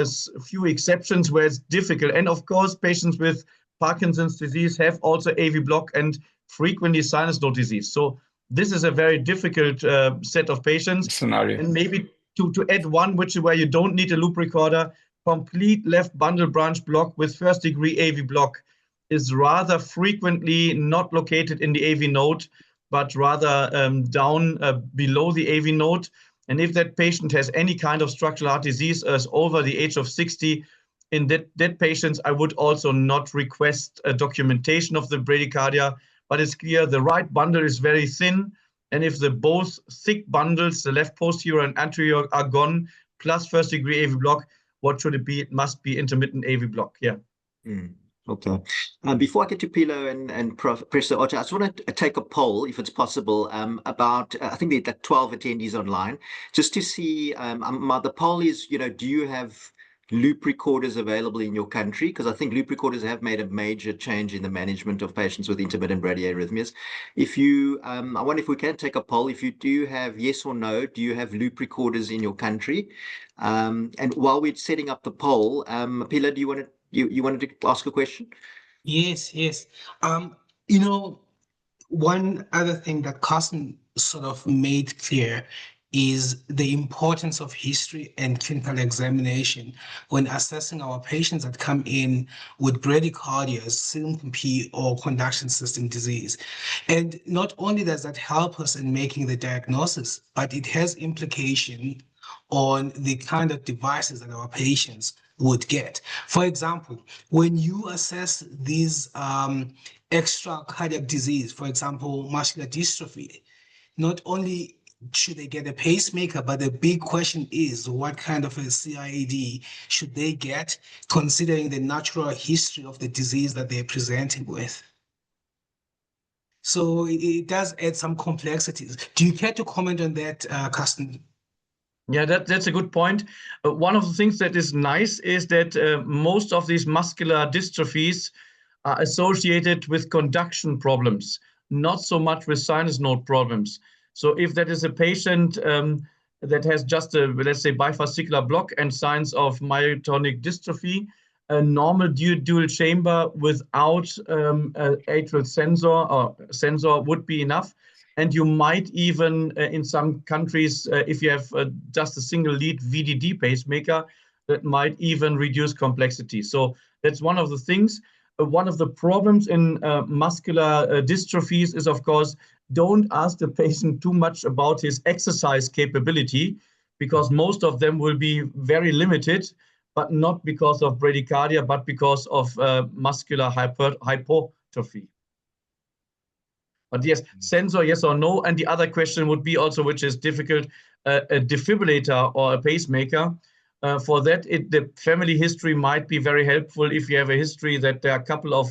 S4: few exceptions where it's difficult. And of course, patients with Parkinson's disease have also AV block and frequently sinus node disease. So this is a very difficult set of patients.
S5: Scenario.
S4: And maybe to add one, which is where you don't need a loop recorder, complete left bundle branch block with first degree AV block is rather frequently not located in the AV node, but rather down below the AV node. And if that patient has any kind of structural heart disease as over the age of 60, in that patients, I would also not request a documentation of the bradycardia, but it's clear the right bundle is very thin. And if the both thick bundles, the left posterior and anterior, are gone, plus first degree AV block, what should it be? It must be intermittent AV block. Yeah.
S2: Okay. Before I get to Pilo and Professor Otter, I just want to take a poll, if it's possible, about, I think there are like 12 attendees online, just to see, the poll is, do you have loop recorders available in your country? Because I think loop recorders have made a major change in the management of patients with intermittent bradyarrhythmias. If you, I wonder if we can take a poll. If you do have yes or no, do you have loop recorders in your country? And while we're setting up the poll, Pila, do you want to, you wanted to ask a question?
S3: Yes. One other thing that Carsten sort of made clear is the importance of history and clinical examination when assessing our patients that come in with bradycardia, syncope, or conduction system disease. And not only does that help us in making the diagnosis, but it has implication on the kind of devices that our patients would get. For example, when you assess these extra cardiac disease, for example, muscular dystrophy, not only should they get a pacemaker, but the big question is what kind of a CIAD should they get, considering the natural history of the disease that they're presenting with. So it does add some complexities. Do you care to comment on that, Carsten?
S4: Yeah, that's a good point. One of the things that is nice is that most of these muscular dystrophies are associated with conduction problems, not so much with sinus node problems. So if that is a patient that has just a, let's say, bifascicular block and signs of myotonic dystrophy, a normal dual chamber without atrial sensor would be enough. And you might even, in some countries, if you have just a single lead VDD pacemaker, that might even reduce complexity. So that's one of the things. One of the problems in muscular dystrophies is, of course, don't ask the patient too much about his exercise capability, because most of them will be very limited, but not because of bradycardia, but because of muscular hypertrophy. But yes, sensor, yes or no. And the other question would be also, which is difficult, a defibrillator or a pacemaker. For that, the family history might be very helpful if you have a history that there are a couple of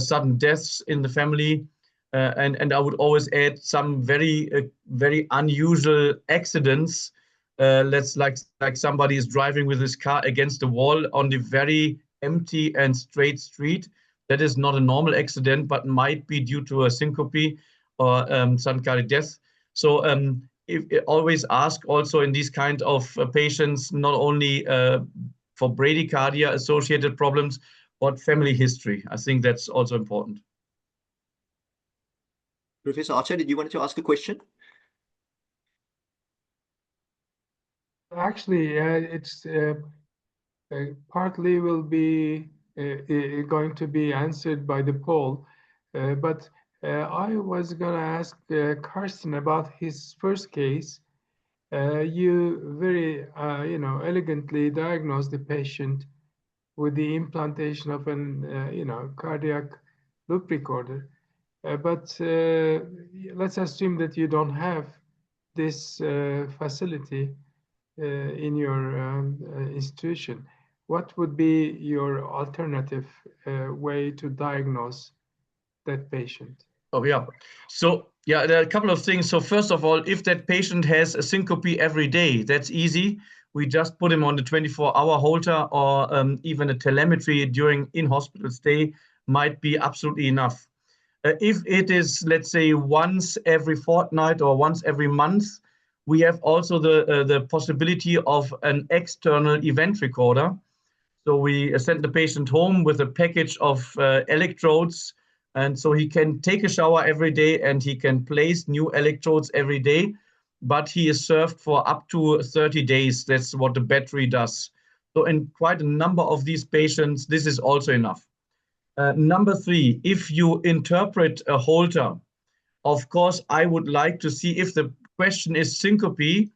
S4: sudden deaths in the family. And I would always add some very unusual accidents. Let's like somebody is driving with his car against the wall on the very empty and straight street. That is not a normal accident, but might be due to a syncope or sudden cardiac death. So always ask also in these kind of patients, not only for bradycardia associated problems, but family history. I think that's also important.
S2: Professor Archer, did you want to ask a question?
S1: Actually, it's partly will be going to be answered by the poll, but I was going to ask Carsten about his first case. You very, elegantly diagnosed the patient with the implantation of an, cardiac loop recorder. But let's assume that you don't have this facility in your institution. What would be your alternative way to diagnose that patient?
S4: Oh, yeah. So, yeah, there are a couple of things. So first of all, if that patient has a syncope every day, that's easy. We just put him on the 24-hour Holter, or even a telemetry during in-hospital stay might be absolutely enough. If it is, let's say, once every fortnight or once every month, we have also the possibility of an external event recorder. So we send the patient home with a package of electrodes, and so he can take a shower every day and he can place new electrodes every day, but he is served for up to 30 days. That's what the battery does. So in quite a number of these patients, this is also enough. Number 3, if you interpret a Holter, of course, I would like to see, if the question is syncope,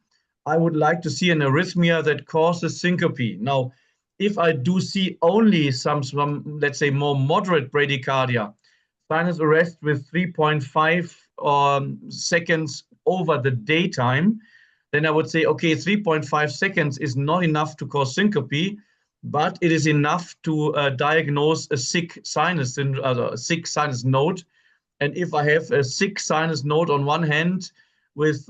S4: I would like to see an arrhythmia that causes syncope. Now, if I do see only some let's say, more moderate bradycardia, sinus arrest with 3.5 seconds over the daytime, then I would say, okay, 3.5 seconds is not enough to cause syncope, but it is enough to diagnose a sick sinus node. And if I have a sick sinus node on one hand with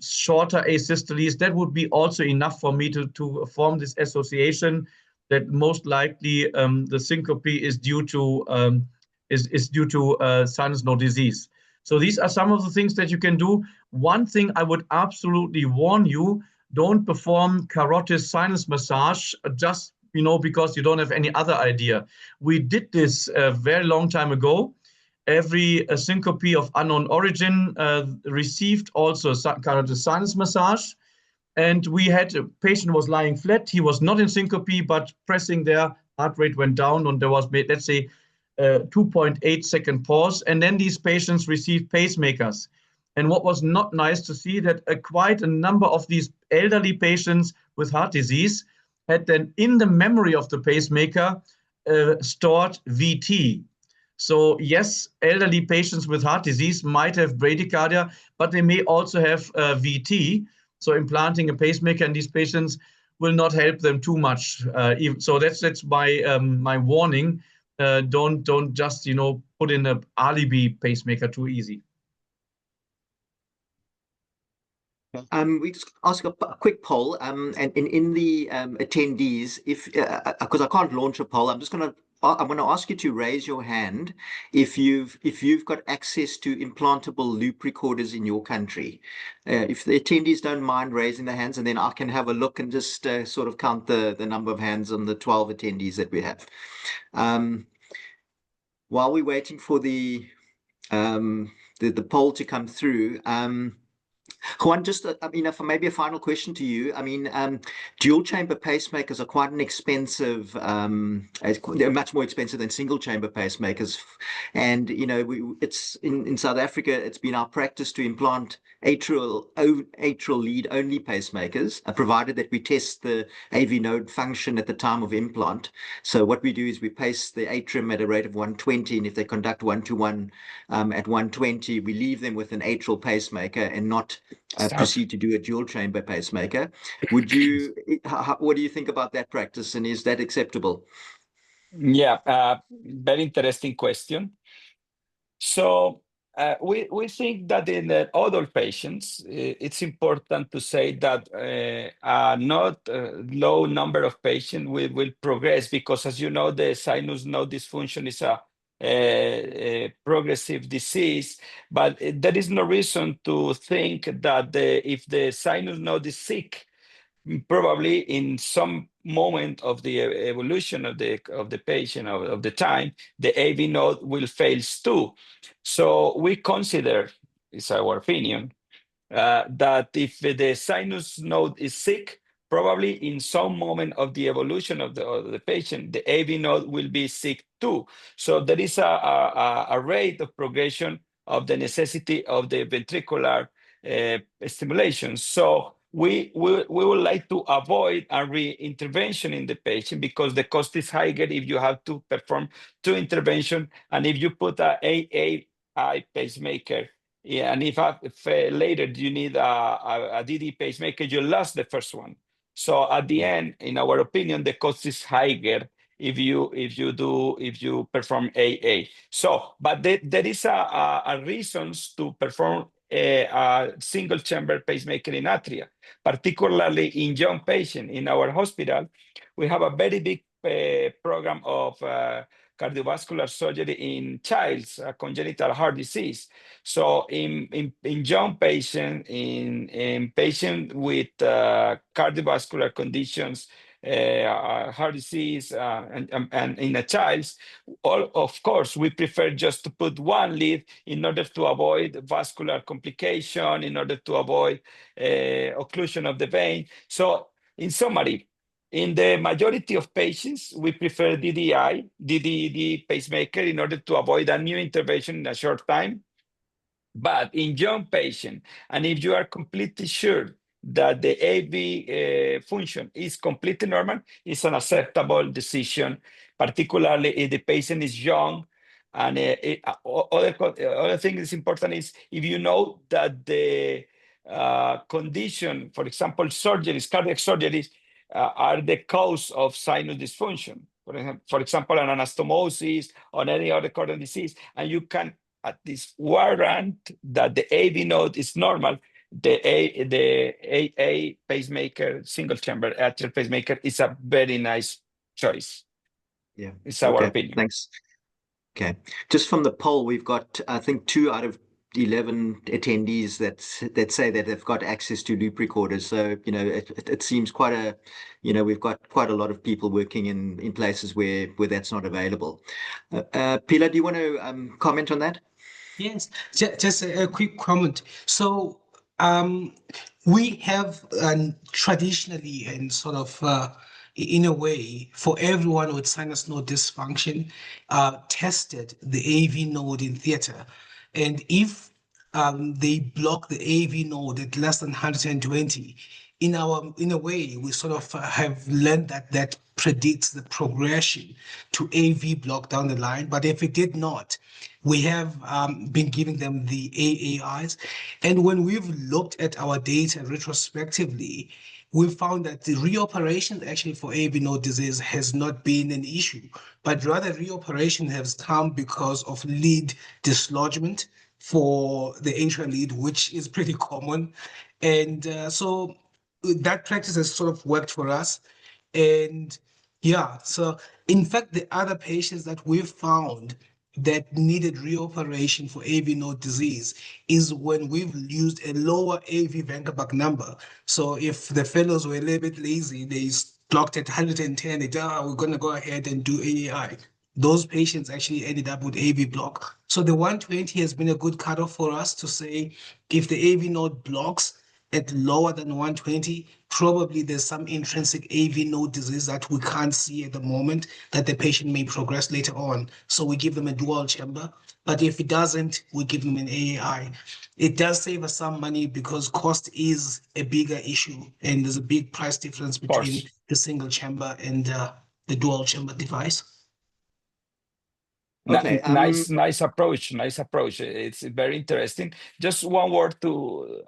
S4: shorter asystoles, that would be also enough for me to form this association that most likely the syncope is due to sinus node disease. So these are some of the things that you can do. One thing I would absolutely warn you: don't perform carotid sinus massage just because you don't have any other idea. We did this a very long time ago. Every syncope of unknown origin received also carotid sinus massage. And we had a patient was lying flat. He was not in syncope, but pressing there, heart rate went down, and there was, let's say, 2.8 second pause. And then these patients received pacemakers. And what was not nice to see, that quite a number of these elderly patients with heart disease had then in the memory of the pacemaker stored VT. So yes, elderly patients with heart disease might have bradycardia, but they may also have VT. So implanting a pacemaker in these patients will not help them too much. So that's my warning. Don't just put in an alibi pacemaker too easy.
S2: We just ask a quick poll, and in the attendees, if because I can't launch a poll, I'm going to ask you to raise your hand if you've got access to implantable loop recorders in your country. If the attendees don't mind raising their hands, and then I can have a look and just sort of count the number of hands on the 12 attendees that we have. While we're waiting for the poll to come through. Juan, just for maybe a final question to you. Dual chamber pacemakers are quite an expensive. They're much more expensive than single chamber pacemakers, and it's in South Africa. It's been our practice to implant atrial lead only pacemakers, provided that we test the AV node function at the time of implant. So what we do is we pace the atrium at a rate of 120, and if they conduct 1-to-1 at 120, we leave them with an atrial pacemaker and not proceed to do a dual chamber pacemaker. Would you, what do you think about that practice, and is that acceptable?
S5: Yeah, very interesting question. So we think that in the adult patients, it's important to say that not a low number of patients will progress, because, as you know, the sinus node dysfunction is a progressive disease, but there is no reason to think that if the sinus node is sick, probably in some moment of the evolution of the patient, of the time, the AV node will fail too. So we consider, it's our opinion, that if the sinus node is sick, probably in some moment of the evolution of the patient, the AV node will be sick too. So there is a rate of progression of the necessity of the ventricular stimulation. So we would like to avoid a re-intervention in the patient, because the cost is higher if you have to perform 2 interventions, and if you put a AI pacemaker, yeah, and if later you need a DD pacemaker, you lost the first one. So at the end, in our opinion, the cost is higher if you perform AA. So, but there is a reasons to perform a single chamber pacemaker in atria, particularly in young patients. In our hospital, we have a very big program of cardiovascular surgery in child's congenital heart disease. So in young patients, in patients with cardiovascular conditions, heart disease, and in a child, of course, we prefer just to put one lead in order to avoid vascular complication, in order to avoid occlusion of the vein. So in summary, in the majority of patients, we prefer DD pacemaker in order to avoid a new intervention in a short time. But in young patients, and if you are completely sure that the AV function is completely normal, it's an acceptable decision, particularly if the patient is young. And other thing that's important is if you know that the condition, for example, surgeries, cardiac surgeries, are the cause of sinus dysfunction. For example, an anastomosis or any other coronary disease, and you can at least warrant that the AV node is normal, the AA pacemaker, single chamber atrial pacemaker, is a very nice choice.
S2: Yeah,
S5: it's our opinion.
S2: Thanks. Okay, just from the poll, we've got, I think, 2 out of 11 attendees that say that they've got access to loop recorders. So, you know, it seems quite a, you know, we've got quite a lot of people working in places where that's not available. Pila, do you want to comment on that?
S3: Yes, just a quick comment. So we have traditionally and sort of in a way, for everyone with sinus node dysfunction, tested the AV node in theater. And if they block the AV node at less than 120, in a way, we sort of have learned that predicts the progression to AV block down the line. But if it did not, we have been giving them the AAIs. And when we've looked at our data retrospectively, we found that the reoperation actually for AV node disease has not been an issue, but rather reoperation has come because of lead dislodgement for the atrial lead, which is pretty common. And so that practice has sort of worked for us. And yeah, so in fact, the other patients that we've found that needed reoperation for AV node disease is when we've used a lower AV Vanderbilt number. So if the fellows were a little bit lazy, they blocked at 110, they said, we're going to go ahead and do AAI. Those patients actually ended up with AV block. So the 120 has been a good cutoff for us to say if the AV node blocks at lower than 120, probably there's some intrinsic AV node disease that we can't see at the moment that the patient may progress later on. So we give them a dual chamber, but if it doesn't, we give them an AAI. It does save us some money because cost is a bigger issue, and there's a big price difference between the single chamber and the dual chamber device.
S2: Okay.
S5: Nice approach. It's very interesting. Just one word to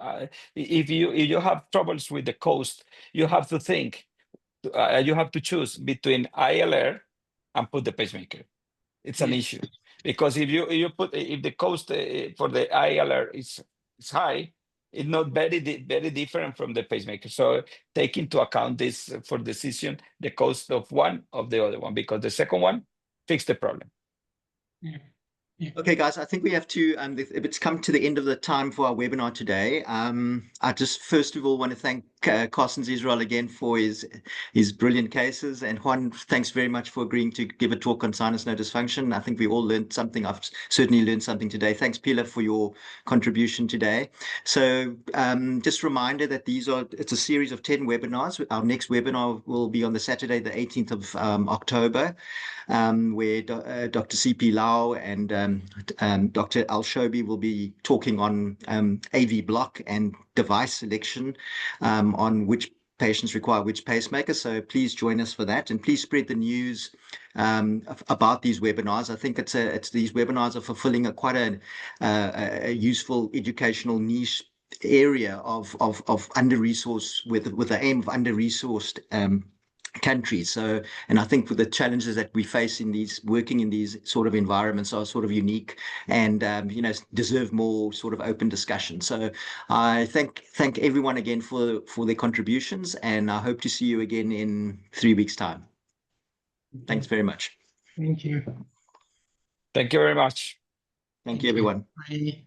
S5: if you have troubles with the coast, you have to think. You have to choose between ILR and put the pacemaker. It's an issue because if the cost for the ILR is high, it's not very different from the pacemaker. So take into account this for decision, the cost of one of the other one, because the second one fix the problem.
S2: Okay, guys, I think we have to, it's come to the end of the time for our webinar today. I just first of all want to thank Carstens Israel again for his brilliant cases. And Juan, thanks very much for agreeing to give a talk on sinus node dysfunction. I think we all learned something. I've certainly learned something today. Thanks, Pila, for your contribution today. So just a reminder that it's a series of 10 webinars. Our next webinar will be on the Saturday, the 18th of October, where Dr. C.P. Lau and Dr. Al-Shobi will be talking on AV block and device selection, on which patients require which pacemaker. So please join us for that, and please spread the news about these webinars. I think these webinars are fulfilling quite a useful educational niche area of under-resourced, with the aim of under-resourced countries. So, and I think with the challenges that we face working in these sort of environments are sort of unique and deserve more sort of open discussion. So I thank everyone again for their contributions, and I hope to see you again in 3 weeks' time. Thanks very much.
S3: Thank you.
S5: Thank you very much.
S2: Thank you, everyone.
S3: Bye.